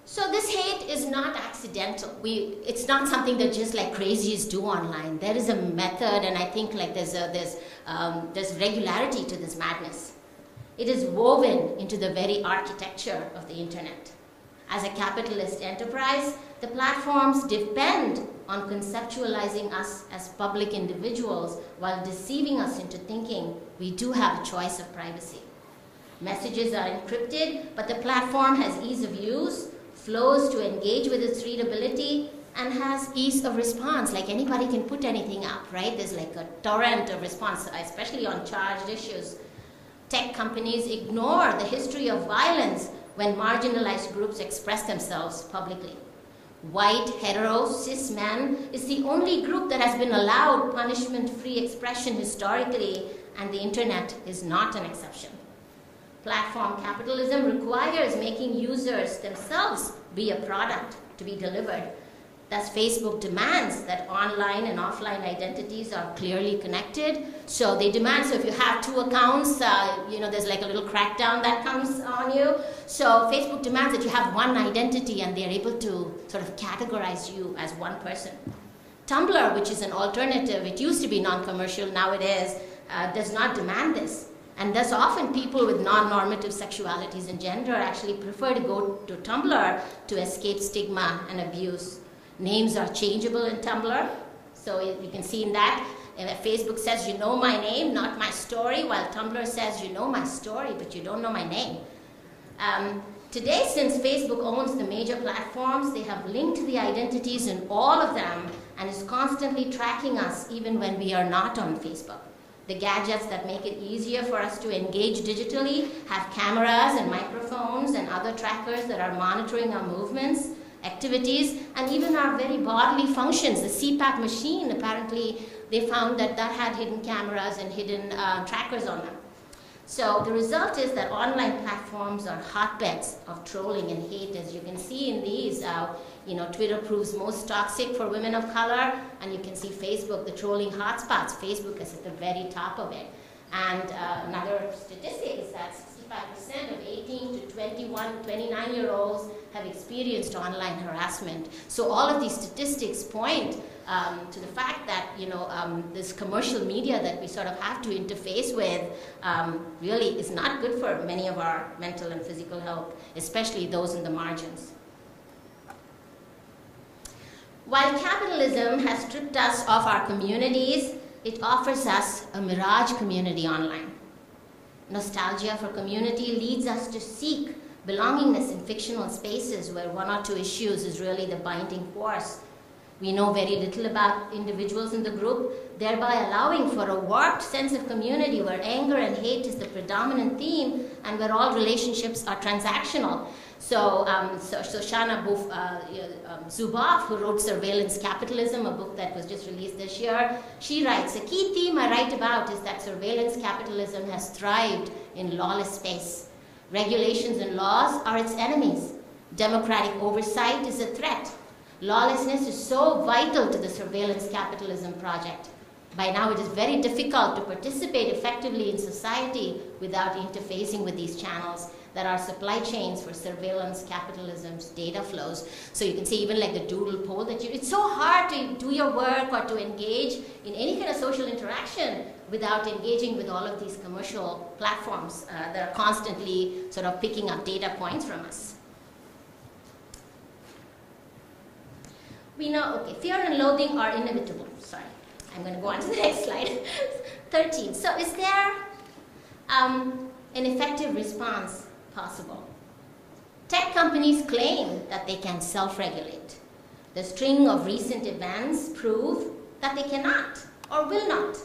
So this hate is not accidental. It's not something that just like crazies do online. There is a method, and I think like there's regularity to this madness. It is woven into the very architecture of the internet. As a capitalist enterprise, the platforms depend on conceptualizing us as public individuals while deceiving us into thinking we do have a choice of privacy. Messages are encrypted, but the platform has ease of use, flows to engage with its readability, and has ease of response. Like anybody can put anything up, right? There's like a torrent of response, especially on charged issues. Tech companies ignore the history of violence when marginalized groups express themselves publicly. White, hetero, cis men is the only group that has been allowed punishment-free expression historically, and the internet is not an exception. Platform capitalism requires making users themselves be a product to be delivered. Thus, Facebook demands that online and offline identities are clearly connected. So they demand, so if you have two accounts, there's like a little crackdown that comes on you. So Facebook demands that you have one identity and they're able to sort of categorize you as one person. Tumblr, which is an alternative, it used to be non-commercial, now it is, does not demand this. And thus often people with non-normative sexualities and gender actually prefer to go to Tumblr to escape stigma and abuse. Names are changeable in Tumblr, so you can see in that. Facebook says, you know my name, not my story, while Tumblr says, you know my story, but you don't know my name. Today, since Facebook owns the major platforms, they have linked the identities in all of them and is constantly tracking us even when we are not on Facebook. The gadgets that make it easier for us to engage digitally have cameras and microphones and other trackers that are monitoring our movements, activities, and even our very bodily functions. The CPAP machine, apparently, they found that that had hidden cameras and hidden trackers on them. So the result is that online platforms are hotbeds of trolling and hate, as you can see in these. Twitter proves most toxic for women of color, and you can see Facebook, the trolling hotspots. Facebook is at the very top of it. And another statistic is that 65% of 18 to 21, 29-year-olds have experienced online harassment. So all of these statistics point to the fact that this commercial media that we sort of have to interface with really is not good for many of our mental and physical health, especially those in the margins. While capitalism has stripped us of our communities, it offers us a mirage community online. Nostalgia for community leads us to seek belongingness in fictional spaces where one or two issues is really the binding force. We know very little about individuals in the group, thereby allowing for a warped sense of community where anger and hate is the predominant theme and where all relationships are transactional. So Shoshana Zuboff, who wrote Surveillance Capitalism, a book that was just released this year, she writes, a key theme I write about is that surveillance capitalism has thrived in lawless space. Regulations and laws are its enemies. Democratic oversight is a threat. Lawlessness is so vital to the surveillance capitalism project. By now, it is very difficult to participate effectively in society without interfacing with these channels that are supply chains for surveillance capitalism's data flows. So you can see even like the doodle poll that it's so hard to do your work or to engage in any kind of social interaction without engaging with all of these commercial platforms that are constantly sort of picking up data points from us. We know, okay, fear and loathing are inevitable. Sorry, I'm going to go on to the next slide. 13. So is there an effective response possible? Tech companies claim that they can self-regulate. The string of recent events prove that they cannot or will not.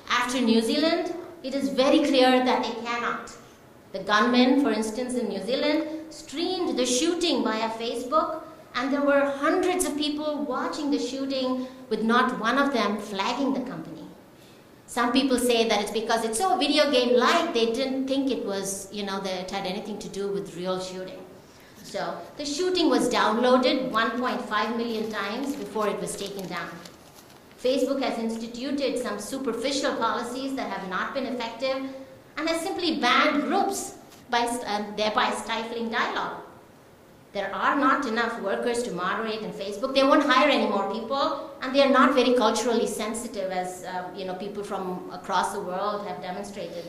After New Zealand, it is very clear that they cannot. The gunmen, for instance, in New Zealand, streamed the shooting via Facebook, and there were hundreds of people watching the shooting with not one of them flagging the company. Some people say that it's because it's so video game-like, they didn't think it was, that it had anything to do with real shooting. So the shooting was downloaded 1.5 million times before it was taken down. Facebook has instituted some superficial policies that have not been effective and has simply banned groups, thereby stifling dialogue. There are not enough workers to moderate in Facebook. They won't hire any more people, and they are not very culturally sensitive, as people from across the world have demonstrated.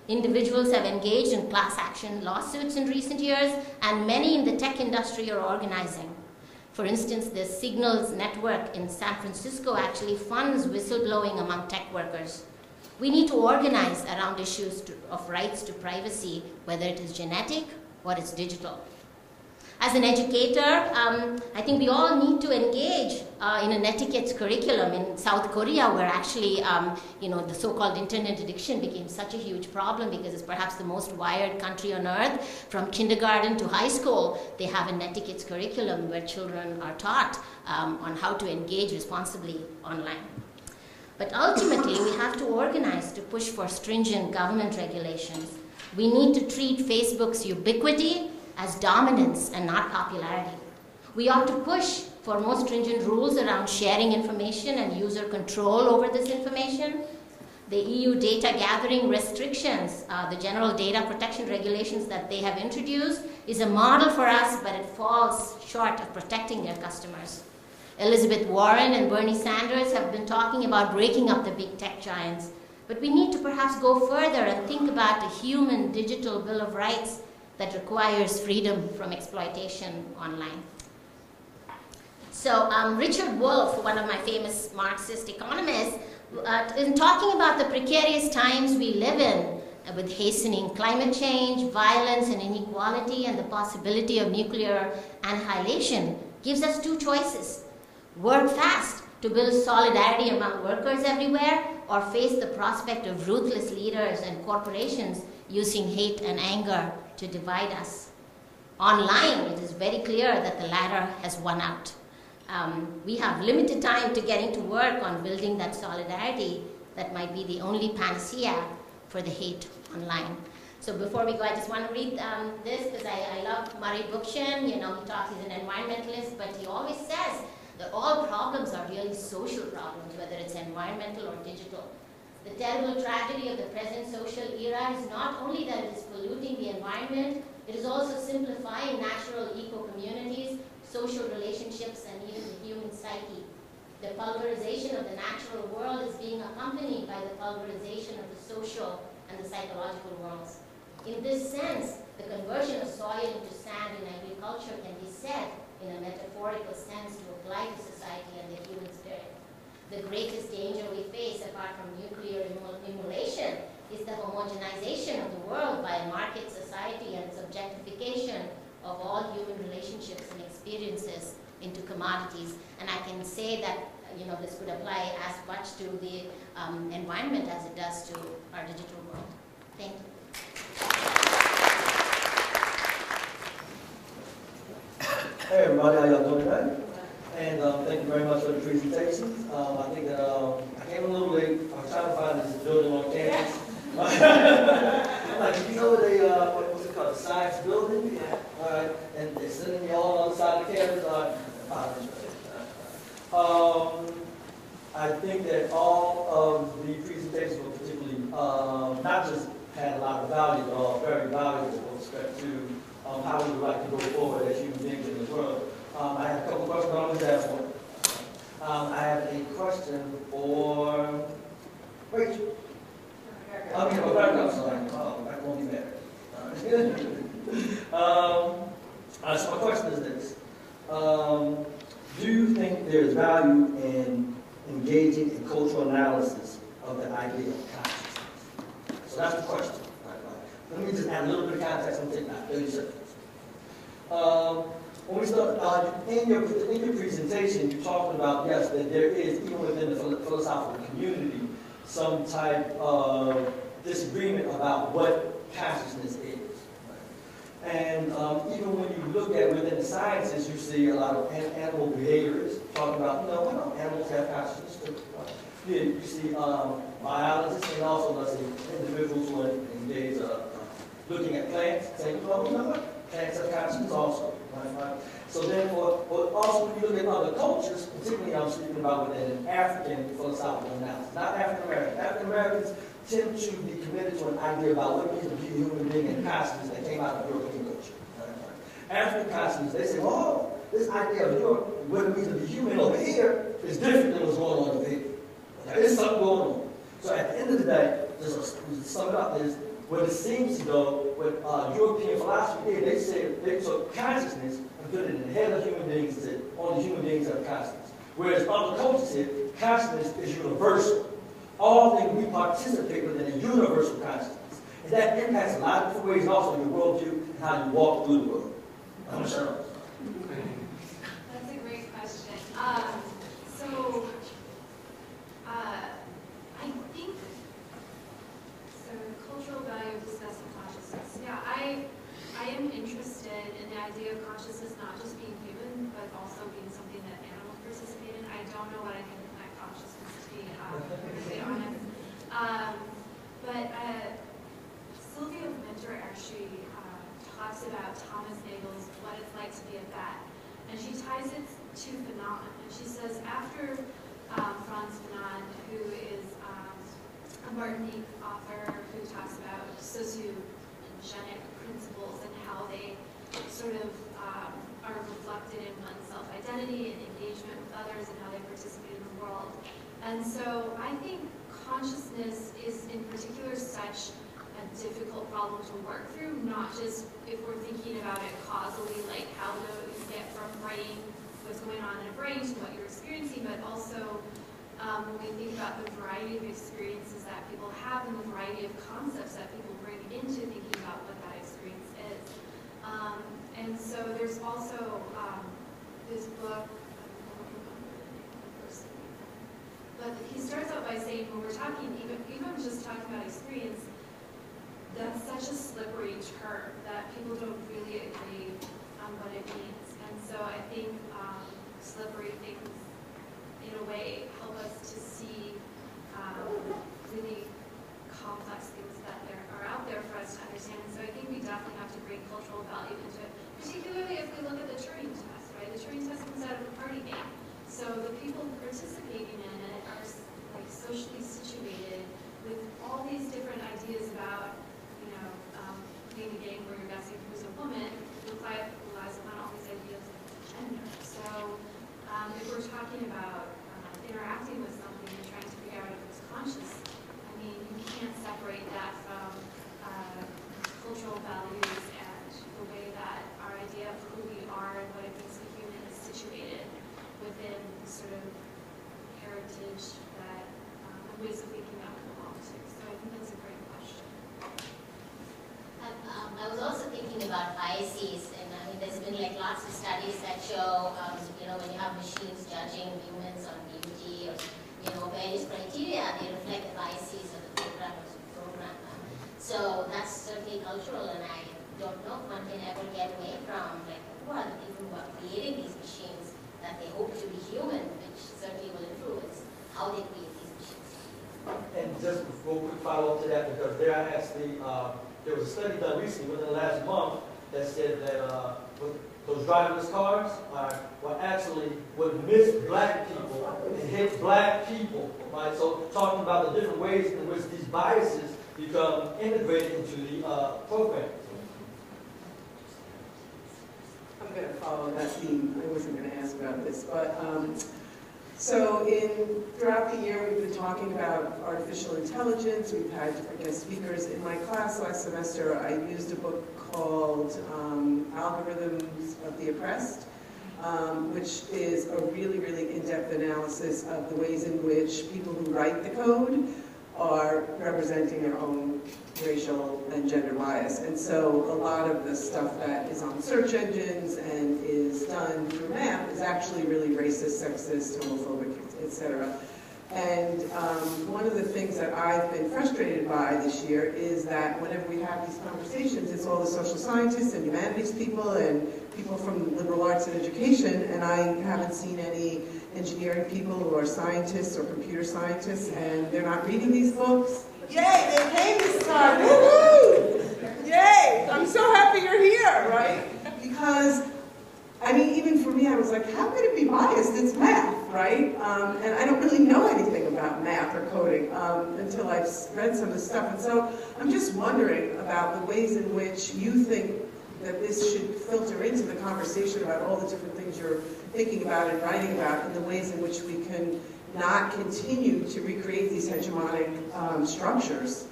Individuals have engaged in class action lawsuits in recent years, and many in the tech industry are organizing. For instance, the Signals network in San Francisco actually funds whistleblowing among tech workers. We need to organize around issues of rights to privacy, whether it is genetic or it's digital. As an educator, I think we all need to engage in an etiquette curriculum. In South Korea, where actually, the so-called internet addiction became such a huge problem because it's perhaps the most wired country on earth. From kindergarten to high school, they have an etiquette curriculum where children are taught on how to engage responsibly online. But ultimately, we have to organize to push for stringent government regulations. We need to treat Facebook's ubiquity as dominance and not popularity. We ought to push for more stringent rules around sharing information and user control over this information. The EU data gathering restrictions, the general data protection regulations that they have introduced, is a model for us, but it falls short of protecting their customers. Elizabeth Warren and Bernie Sanders have been talking about breaking up the big tech giants, but we need to perhaps go further and think about a human digital Bill of Rights that requires freedom from exploitation online. So Richard Wolffe, one of my famous Marxist economists, in talking about the precarious times we live in, with hastening climate change, violence and inequality, and the possibility of nuclear annihilation, gives us two choices. Work fast to build solidarity among workers everywhere, or face the prospect of ruthless leaders and corporations using hate and anger to divide us. Online, it is very clear that the latter has won out. We have limited time to getting to work on building that solidarity that might be the only panacea for the hate online. So before we go, I just want to read this because I love Murray Bookchin. He talks, he's an environmentalist, but he always says that all problems are really social problems, whether it's environmental or digital. The terrible tragedy of the present social era is not only that it is polluting the environment, it is also simplifying natural eco-communities, social relationships, and even the human psyche. The pulverization of the natural world is being accompanied by the pulverization of the social and the psychological worlds. In this sense, the conversion of soil into sand in agriculture can be said, in a metaphorical sense, to apply to society and the human spirit. The greatest danger we face, apart from nuclear immolation, is the homogenization of the world by a market society and its objectification of all human relationships and experiences into commodities. And I can say that this could apply as much to the environment as it does to our digital world. Thank you. Hey everybody, how y'all doing tonight? And thank you very much for the presentations. I think that I came a little late. I was trying to find this building on campus. I'm like, what's it called, the science building? Yeah. All right, and they're sending me all on the other side of the campus. I think that all of the presentations were particularly, not just had a lot of value, but all very valuable with respect to how we would like to go forward as human beings in the world. I have a couple of questions, but I'm going to ask one. I have a question for Rachel. I'm sorry. I won't be mad. So my question is this. Do you think there's value in engaging in cultural analysis of the idea of consciousness? So that's the question. Let me just add a little bit of context and take about 30 seconds. When we start, in your presentation, you talked about, yes, that there is, even within the philosophical community, some type of disagreement about what consciousness is. And even when you look at within the sciences, you see a lot of animal behaviors talking about, animals have consciousness too. You see biologists and also, let's say, individuals who engage looking at plants, saying, plants have consciousness also. Right? So therefore, also when you look at other cultures, particularly I'm speaking about within an African philosophical analysis, not African American. African Americans tend to be committed to an idea about what it means to be a human being and consciousness that came out of European culture. Right? African consciousness, they say, oh, this idea of Europe, what it means to be human over here is different than what's going on over here. There's something going on. So at the end of the day, just to sum it up, is what it seems to go, what European philosophy did, they said they took consciousness and put it in the head of human beings and said, only human beings have consciousness. Whereas other cultures said, consciousness is universal. All things we participate within a universal consciousness. And that impacts a lot of different ways also in your worldview and how you walk through the world. I'm going to shut up. That's a great question. I think, so cultural value of discussing consciousness. Yeah, I am interested in the idea of consciousness not just being human, but also being something that animals participate in. I don't know what I can connect consciousness to be, to be honest. Sylvia Minter actually talks about Thomas Nagel's What It's Like to Be a Bat. And she ties it to Fanon. And she says after Frantz Fanon, who is a Martinique author who talks about sociogenic principles and how they sort of are reflected in one's self-identity and engagement with others and how they participate in the world. And so I think consciousness is in particular such a difficult problem to work through, not just if we're thinking about it causally, like how do you get from brain, what's going on in a brain to what you're experiencing, but also when we think about the variety of experiences that people have and the variety of concepts that people bring into thinking about what that experience is. And so there's also this book, but he starts out by saying when we're talking, even just talking about experience, that's such a slippery term that people don't really agree on what it means. And so I think slippery things, in a way, help us to see really complex things that are out there for us to understand. And so I think we definitely have to bring cultural value into it, particularly if we look at the Turing Test, right? The Turing Test comes out of a party game. So the people participating in it are like socially situated with all these different ideas about, playing a game where you're guessing who's a woman, relies upon all these ideas of gender. So if we're talking about interacting with something and trying to figure out if it's conscious, I mean, you can't separate that from cultural values and the way that our idea of who we are and what it means to be human is situated within sort of heritage that ways of thinking that we belong to. So I think that's a great question. I was also thinking about biases, and I mean, there's been like lots of studies that show, when you have machines judging humans on beauty or, various criteria, they reflect the biases of the programmers who program them. So that's certainly cultural, and I don't know if one can ever get away from, like, who are the people who are creating these machines that they hope to be human, which certainly will influence how they create these machines. And just a quick follow-up to that, because there was a study done recently within the last month that said that those driverless cars would miss black people and hit black people, right? So talking about the different ways in which these biases become integrated into the program. I'm going to follow that theme. I wasn't going to ask about this, but so throughout the year we've been talking about artificial intelligence. We've had different guest speakers. In my class last semester, I used a book called Algorithms of the Oppressed, which is a really, really in-depth analysis of the ways in which people who write the code are representing their own racial and gender bias. And so a lot of the stuff that is on search engines and is done through math is actually really racist, sexist, homophobic, etc. And one of the things that I've been frustrated by this year is that whenever we have these conversations, it's all the social scientists and humanities people and people from liberal arts and education, and I haven't seen any engineering people who are scientists or computer scientists, and they're not reading these books. Yay, they came this time, woohoo! Yay, I'm so happy you're here, right? Because, I mean, even for me, I was like, how could it be biased? It's math, right? And I don't really know anything about math or coding until I've read some of the stuff. And so I'm just wondering about the ways in which you think that this should filter into the conversation about all the different things you're thinking about and writing about, and the ways in which we can not continue to recreate these hegemonic structures.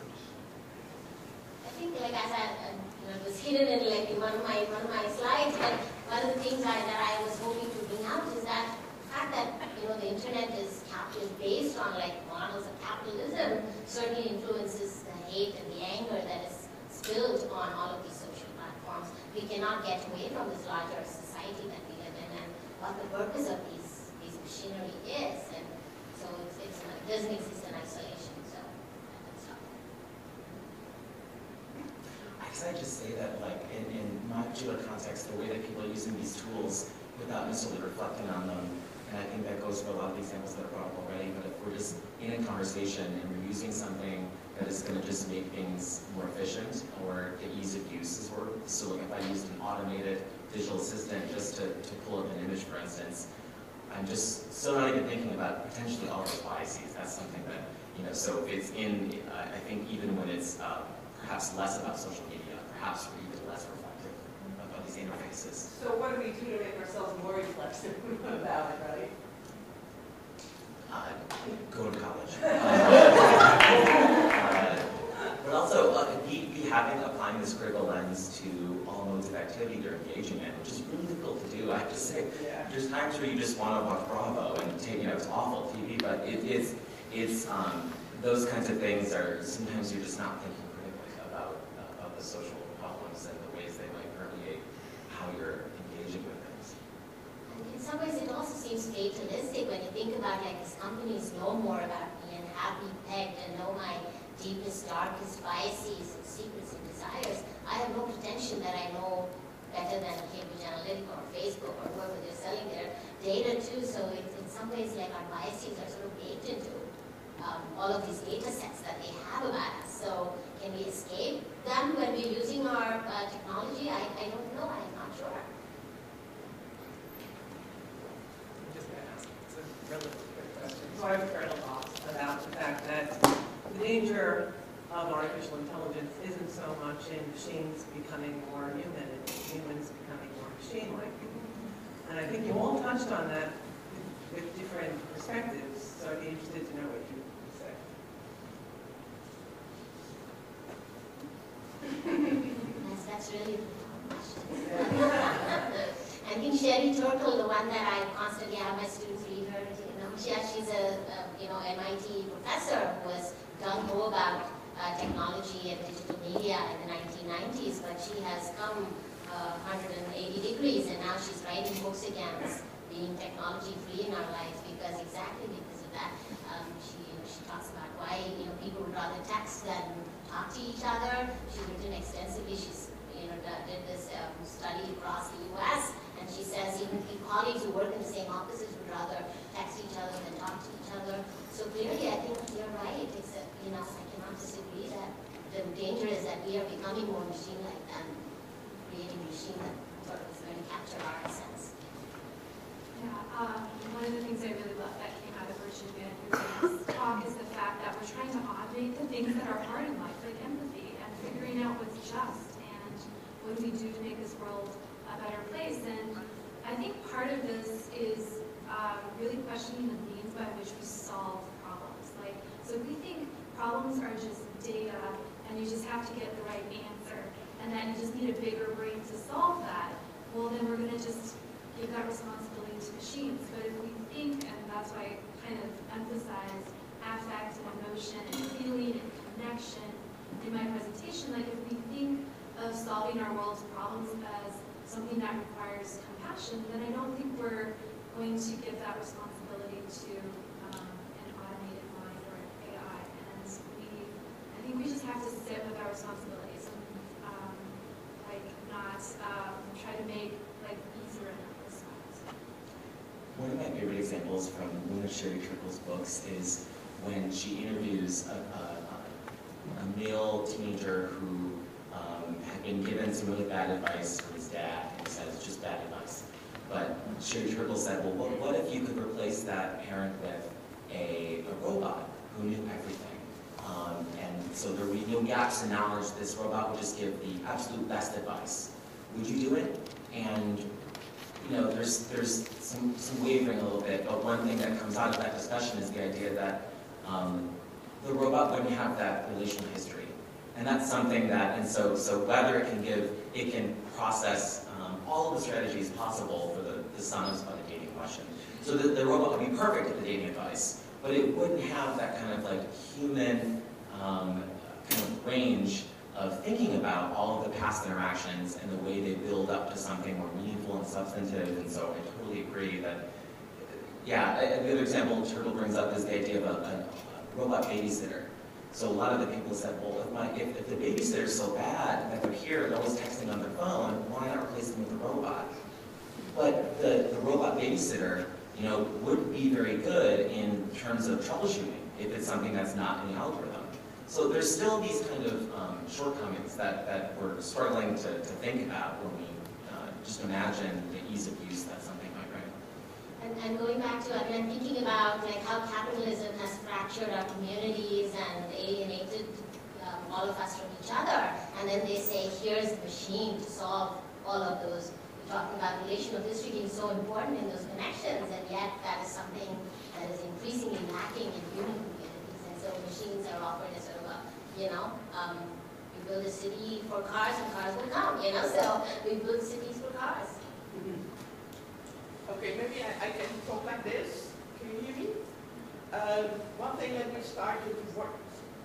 I think, like as it was hidden in like one of my slides, but one of the things that I was hoping to bring out is that the fact that the internet is based on like models of capitalism certainly influences the hate and the anger that is spilled on all of these social platforms. we cannot get away from this larger society that we live in and what the purpose of these machinery is. And so it doesn't exist in isolation. So that's all. I guess I'd just say that, like, in my particular context, the way that people are using these tools without necessarily reflecting on them, and I think that goes for a lot of the examples that are brought up already, but if we're just in a conversation and we're using something that is going to just make things more efficient, or the ease of use is word. So like if I used an automated digital assistant just to pull up an image, for instance, I'm just still not even thinking about potentially all those biases. That's something that, you know, so it's in, I think even when it's perhaps less about social media, perhaps we're even less reflective about these interfaces. So what do we do to make ourselves more reflexive about it, right? Go to college. But also be applying this critical lens to all modes of activity they're engaging in, which is really difficult to do. I have to say, there's times where you just want to watch Bravo and take, you know, it's awful TV, but it's those kinds of things are sometimes you're just not thinking critically about the social problems and the ways they might permeate how you're engaging with things. In some ways, it also seems fatalistic when you think about, like, these companies know more about me and have me pegged and know my deepest, darkest biases and secrets and desires. I have no pretension that I know better than Cambridge Analytica or Facebook or whoever they're selling their data to. So it's in some ways like our biases are sort of baked into all of these data sets that they have about us. So can we escape them when we're using our technology? I don't know. I'm not sure. I'm just going to ask, it's a relatively quick question. So I've heard a lot about the fact that the danger of artificial intelligence isn't so much in machines becoming more human and humans becoming more machine-like. And I think you all touched on that with different perspectives, so I'd be interested to know what you say. That's really a question. I think Sherry Turkle, the one that I constantly have my students read her, you know, she's a MIT professor who was gung-ho about technology and digital media in the 1990s, but she has come 180 degrees, and now she's writing books against being technology-free in our lives because of that. She talks about why people would rather text than talk to each other. She's written extensively. She's did this study across the U.S. and she says even colleagues who work in the same offices would rather text each other than talk to each other. So clearly, I think you're right. It's I cannot disagree that the danger is that we are becoming more machine-like than creating a machine that sort of is going to capture our essence. Yeah, one of the things I really love that came out of Virginia Woolf's talk is the fact that we're trying to automate the things that are hard in life, like empathy, and figuring out what's just, and what do we do to make this world a better place. And I think part of this is really questioning the means by which we solve problems. Like, so if we think problems are just data, and you just have to get the right answer, and that you just need a bigger brain to solve that, well, then we're going to just give that responsibility to machines. But if we think, and that's why I kind of emphasize affect and emotion and feeling and connection in my presentation, like if we think of solving our world's problems as something that requires compassion, then I don't think we're going to give that responsibility to an automated mind or an AI. And I think we just have to sit with our responsibilities and not try to make life easier in that respect. One of my favorite examples from one of Sherry Turkle's books is when she interviews a male teenager who had been given some really bad advice from his dad, and he said it's just bad advice. But Sherry Turkle said, well, what if you could replace that parent with a robot who knew everything? And so there would be no gaps in knowledge. This robot would just give the absolute best advice. Would you do it? And there's some wavering a little bit, but one thing that comes out of that discussion is the idea that the robot wouldn't have that relational history. And that's something that, and so whether it can process all of the strategies possible for the science of the dating question. So the robot would be perfect at the dating advice, but it wouldn't have that kind of like human kind of range of thinking about all of the past interactions and the way they build up to something more meaningful and substantive. And so I totally agree that, yeah, the other example Turtle brings up is the idea of a robot babysitter. So a lot of the people said, well, if the babysitter is so bad that they're here, they're always texting on their phone, why not replace them with a robot? But the robot babysitter, you know, would be very good in terms of troubleshooting if it's something that's not in the algorithm. So there's still these kind of shortcomings that we're struggling to think about when we just imagine the ease of use that something might bring. And going back to, I mean, I'm thinking about like how capitalism has fractured our communities and alienated all of us from each other. And then they say, here's the machine to solve all of those. We're talking about relational history being so important in those connections, and yet that is something that is increasingly lacking in human communities. And so machines are offered as sort of a, you know, we build a city for cars and cars will come, you know, so we build cities for cars. Okay, maybe I can talk like this. Can you hear me? One thing, let me start with what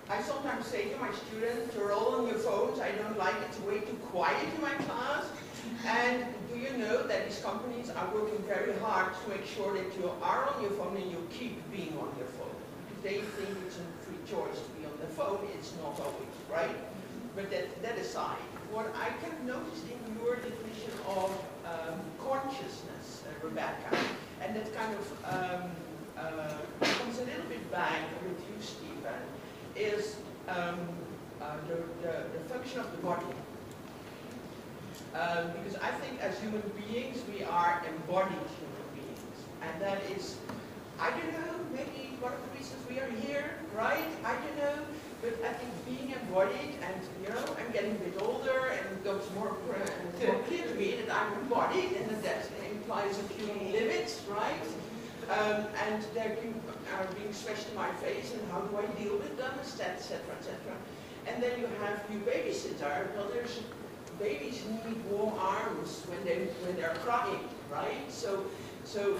I sometimes say to my students, you're all on your phones. I don't like it. It's way too quiet in my class. And do you know that these companies are working very hard to make sure that you are on your phone and you keep being on your phone? Because they think it's a free choice to be on the phone. It's not always, right? But that aside, what I kind of noticed in your definition of consciousness, Rebecca, and that kind of comes a little bit back with you, Stephen, is the function of the body. Because I think as human beings, we are embodied human beings. And that is, I don't know, maybe one of the reasons we are here, right? I don't know. But I think being embodied, and you know, I'm getting a bit older, and it becomes more clear to me that I'm embodied, and that implies a few limits, right? And they're being smashed in my face, and how do I deal with them, etc., etc. And then you have your babysitter. Well, babies need warm arms when they're crying, right? So what's the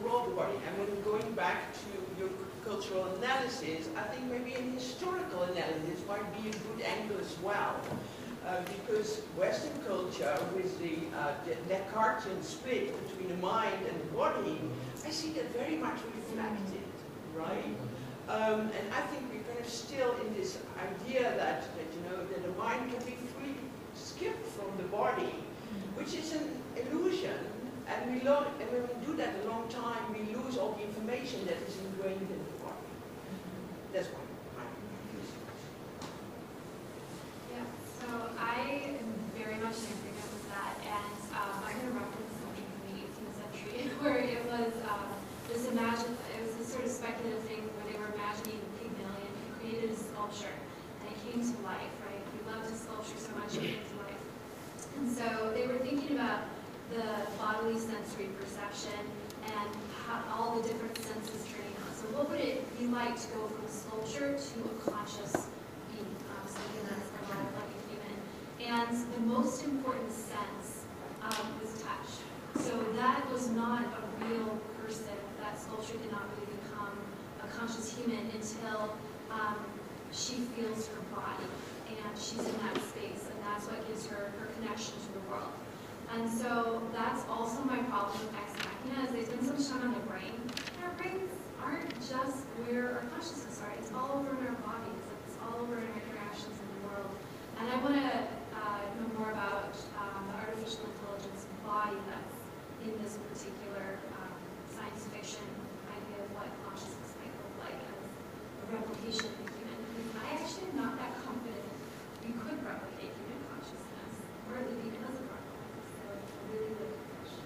role of the body? And when going back to your cultural analysis, I think maybe an historical analysis might be a good angle as well. Because Western culture, with the Descartesian split between the mind and the body, I see that very much reflected, right? And I think we're kind of still in this idea that you know that the mind can be freely skipped from the body, which is an illusion. And when we do that a long time, we lose all the information that is ingrained in the body. That's my view. Yeah, so I am very much in agreement with that, and I'm going to reference something from the 18th century where it was it was this sort of speculative thing where they were imagining Pygmalion. He created a sculpture, and it came to life, right? He loved his sculpture so much it came to life. And so they were thinking about the bodily sensory perception and how all the different senses turning on. So what would it be like to go from a sculpture to a conscious being, something that's alive like a human? And the most important sense was touch. So that was not a real person. That sculpture did not really become a conscious human until she feels her body and she's in that space, and that's what gives her her connection to the world. And so that's also my problem with ex machina, is they spend so much time on the brain. And our brains aren't just where our consciousness are. It's all over in our bodies. It's all over in our interactions in the world. And I want to know more about the artificial intelligence body that's in this particular science fiction idea of what consciousness might look like as a replication of the human. Because I actually am not that confident we could replicate human consciousness, partly because of our really good question.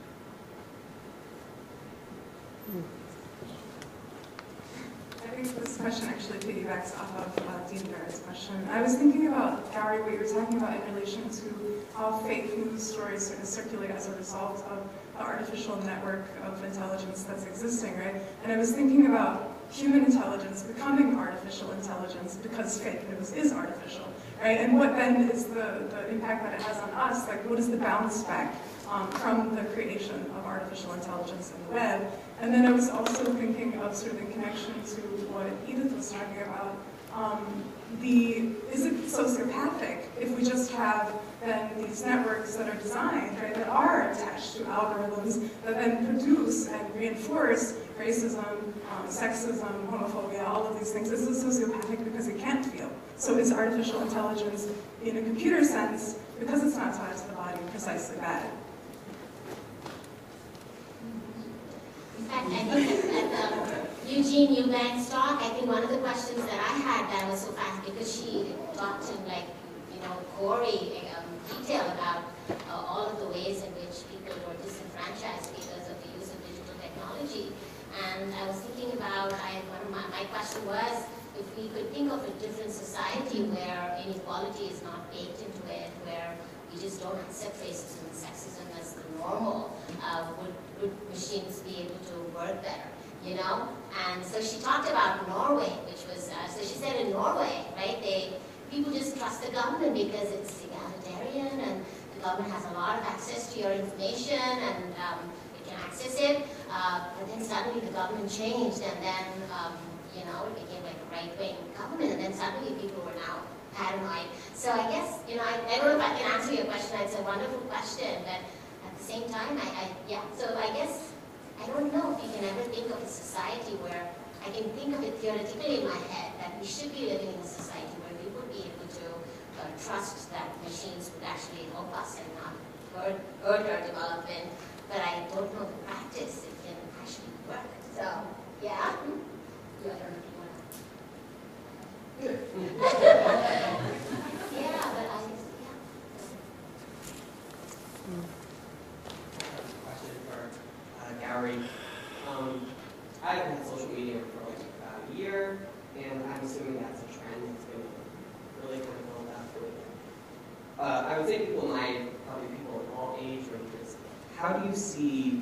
I think this question actually piggybacks off of Dean Barrett's question. I was thinking about, Gary, what you were talking about in relation to how fake news stories sort of circulate as a result of the artificial network of intelligence that's existing, right? And I was thinking about human intelligence becoming artificial intelligence because fake news is artificial, right? And what then is the impact that it has on us? Like, what is the bounce back from the creation of artificial intelligence in the web? And then I was also thinking of sort of in connection to what Edith was talking about, is it sociopathic if we just have then these networks that are designed, right, that are attached to algorithms that then produce and reinforce racism, sexism, homophobia, all of these things? Is it sociopathic because it can't feel? So is artificial intelligence, in a computer sense, because it's not tied to the body, precisely that? In fact, I think at Eugene Eubank's talk, I think one of the questions that I had that was so fascinating, because she talked in gory detail about all of the ways in which people were disenfranchised because of the use of digital technology. And I was thinking about, my question was, if we could think of a different society where inequality is not baked into it, where we just don't accept racism and sexism as the normal, would machines be able to work better, you know? And so she talked about Norway, which was, so she said in Norway, right, people just trust the government because it's egalitarian and the government has a lot of access to your information and it can access it. But then suddenly the government changed and then, it became like a right-wing government, and then suddenly people were now paranoid. So I guess, I don't know if I can answer your question. It's a wonderful question, but at the same time, so I guess I don't know if we can ever think of a society where I can think of it theoretically in my head that we should be living in a society where we would be able to trust that machines would actually help us and not hurt our development. But I don't know the practice it can actually work. So, yeah. I don't know if you want to. Good. Yeah, but Question for Gary. I haven't had social media for like about a year, and I'm assuming that's a trend that's going to really kind of build out to it. I would say people probably people of all age ranges, how do you see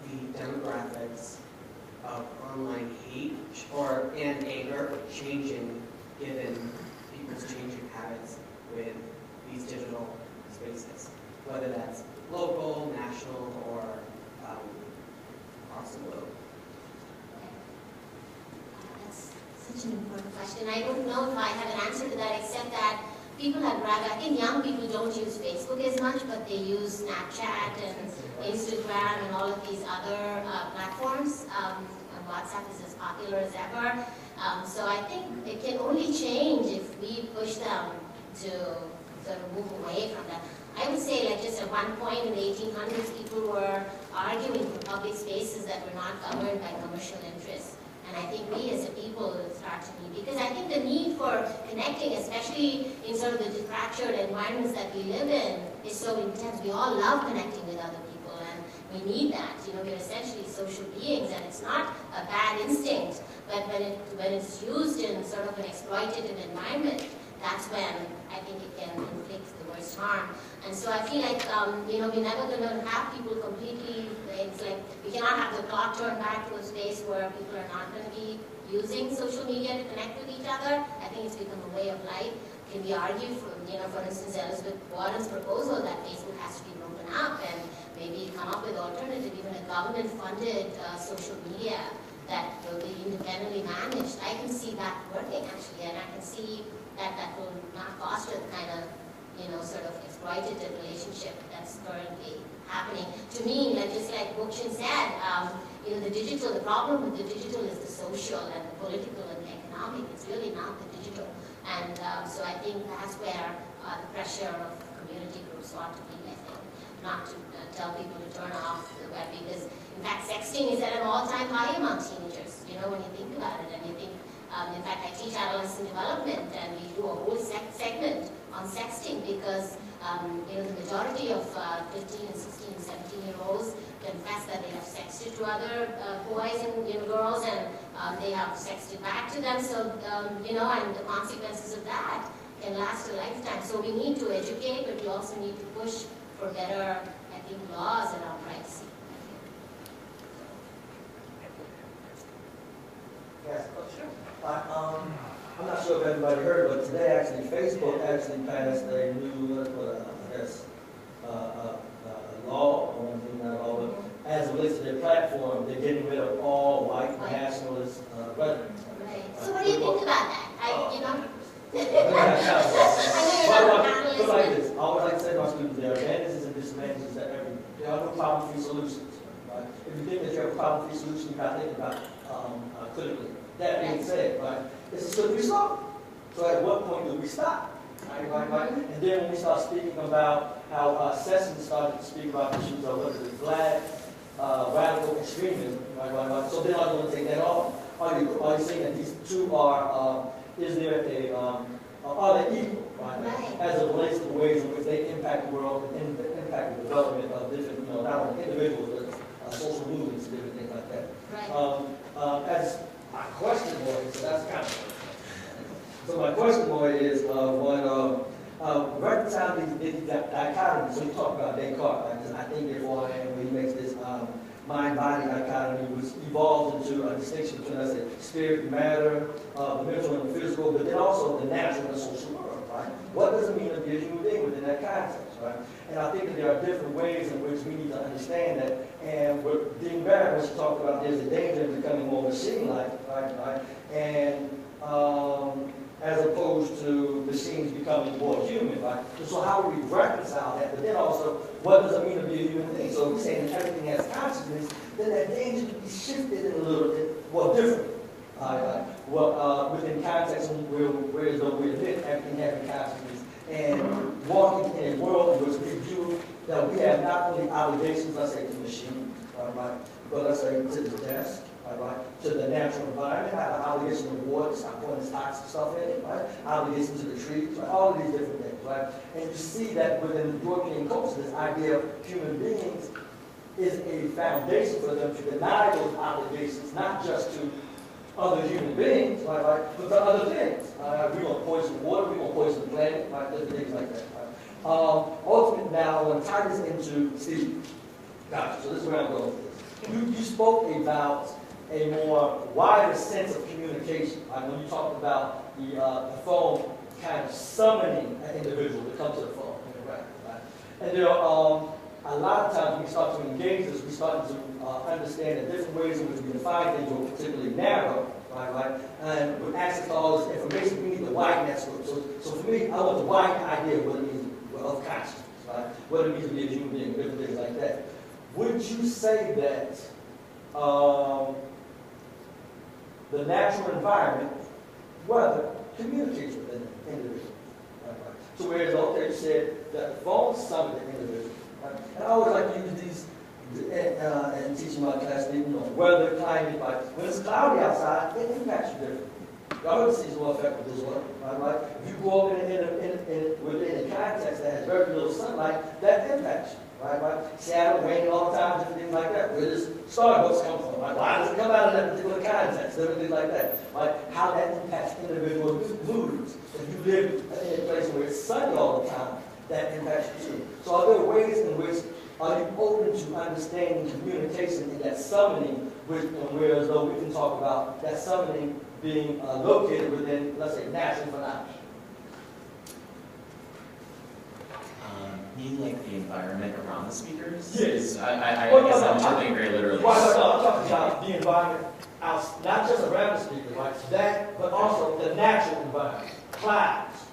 the demographics of online hate and anger changing given people's changing habits with these digital spaces, whether that's local, national, or across the globe? That's such an important question. I don't know if I have an answer to that, except that people have I think young people don't use Facebook as much, but they use Snapchat and Instagram and all of these other platforms. WhatsApp is as popular as ever. So I think it can only change if we push them to sort of move away from that. I would say, like, just at one point in the 1800s, people were arguing for public spaces that were not governed by commercial interests. And I think we as a people will start to need, because I think the need for connecting, especially in sort of the fractured environments that we live in, is so intense. We all love connecting with other people, and we need that. We're essentially social beings, and it's not a bad instinct, but when it's used in sort of an exploitative environment, that's when I think it can inflict the worst harm. And so I feel like, we're never going to have people completely, it's like, we cannot have the clock turn back to a space where people are not going to be using social media to connect with each other. I think it's become a way of life. Can we argue, for instance, Elizabeth Warren's proposal that Facebook has to be broken up and maybe come up with alternative, even a government-funded social media that will be independently managed. I can see that working, actually, and I can see that will not foster the kind of, sort of exploitative relationship that's currently happening. To me, just like Bookchin said, the problem with the digital is the social and the political and the economic. It's really not the digital. And so I think that's where the pressure of community groups ought to be, I think, not to tell people to turn off the web, because in fact sexting is at an all-time high among teenagers, when you think about it. And you think, in fact, I teach adolescent development, and we do a whole segment on sexting because the majority of 15 and 16 and 17-year-olds confess that they have sexted to other boys and girls, and they have sexted back to them. So, and the consequences of that can last a lifetime. So we need to educate, but we also need to push for better, I think, laws around privacy. Yes, sure. I'm not sure if everybody heard, but today actually Facebook actually passed a new, law, as it relates to their platform. They're getting rid of all white nationalist rhetoric. Right. So what do you think about that? disadvantages that there are no problem-free solutions. Right? If you think that you have a problem-free solution, you're not thinking about critically. That being said, right, it's a slippery slope. So at what point do we stop? Right? And then when we start speaking about how Sessions started to speak about issues of what is it, black radical extremism, right? So then are you going to take that off? Are you saying that these two are, is there a, are they equal, right? As it relates to the ways in which they impact the world and impact the development of different, not only individuals, but social movements and different things like that. Right. As my question was, so that's kind of, so my question is, when reconciling these dichotomies, so you talk about Descartes, right? Because I think therefore when he makes this mind-body dichotomy, which evolves into a distinction between, let's say, spirit, matter, the mental and the physical, but then also the natural and social world, right? What does it mean to be a human being within that context, right? And I think that there are different ways in which we need to understand that. And what Dean Barrett was talking about, there's a danger of becoming more machine-like, right? And as opposed to machines becoming more human, right? So how do we reconcile that? But then also, what does it mean to be a human being? So if we're saying that everything has consciousness, then that danger can be shifted in a little bit, well, differently. Within context where though we admit everything having consciousness and walking in a world in which we view that we have not only obligations, let's say, to the machine, right? But let's say to the desk, right? To the natural environment, I have an obligation to water, stop putting this toxic stuff in it, right? Obligation to the trees, right? All of these different things, right? And you see that within the European culture, this idea of human beings is a foundation for them to deny those obligations, not just to other human beings, right? But to other things. We're going to poison water, we're going to poison the planet, right? Different things like that, right? Ultimately, now I want to tie this into Steve. Gotcha. So this is where I'm going with this. You spoke about a more wider sense of communication. Right? When you talked about the phone kind of summoning an individual to come to the phone, right? And there are a lot of times when we start to engage this, we start to understand the different ways in which we define things are particularly narrow, right? And with access to all this information, we need to widen that scope. So for me, I want to widen the idea of what it means of consciousness, right? What it means to be a human being, different things like that. Would you say that the natural environment, weather, communicates with the individual? Right? So whereas, okay, you said that the phone summoned the individual. Right? And I always like to use these and teaching my class, weather, climate, like when it's cloudy outside, it impacts you differently. Y'all heard the seasonal effect of this one, right? If you go up within a context that has very little sunlight, that impacts you. Right? Seattle, raining all the time, different things like that. Where does Starbucks come from? Right? Why does it come out of that particular context? Different things like that. Right? How that impacts individual moods. If you live in a place where it's sunny all the time, that impacts you too. So are there ways in which are you open to understanding communication in that summoning, whereas though we can talk about that summoning being located within, let's say, natural phenomena? Mean like the environment around the speakers? Yes. I guess I'm interpreting very literally. Right, I'm talking about the environment, not just around the speaker, right? That, but also the natural environment, clouds.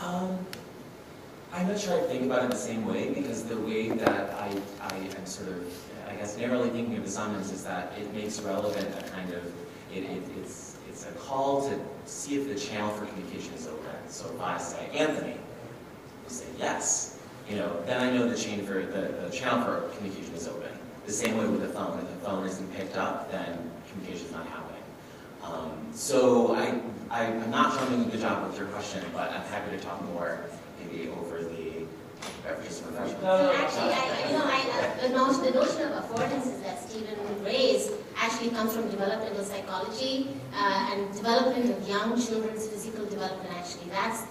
I'm not sure I think about it the same way, because the way that I am sort of, I guess, narrowly thinking of the summons is that it makes relevant a kind of, it's a call to see if the channel for communication is open. So if I say, Anthony, you say yes, then I know the channel for communication is open. The same way with the phone. If the phone isn't picked up, then communication is not happening. So I'm not trying to do a good job with your question, but I'm happy to talk more maybe over the beverages refreshment. So actually, the notion of affordances that Stephen raised actually comes from developmental psychology and development of young children's physical development. Actually, that's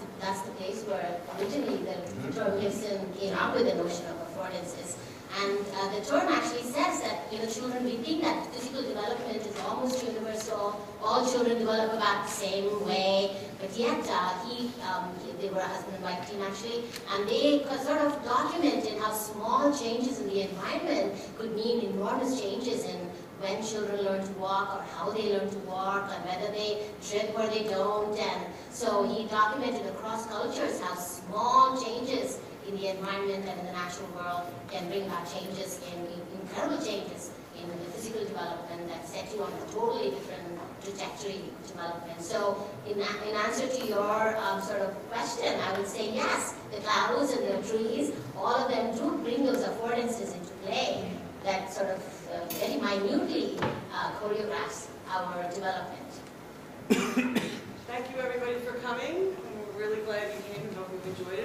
the place where originally the term Gibson came up with the notion of affordances. And the term actually says that children, we think that physical development is almost universal. All children develop about the same way, but yet they were a husband and wife team actually, and they sort of documented how small changes in the environment could mean enormous changes in when children learn to walk, or how they learn to walk, and whether they trip or they don't. And so he documented across cultures how small changes in the environment and in the natural world can bring about changes incredible changes in the physical development that set you on a totally different trajectory of development. So in answer to your sort of question, I would say yes, the clouds and the trees, all of them do bring those affordances into play that sort of very minutely choreographs our development. Thank you everybody for coming. We're really glad you came and hope you enjoyed it.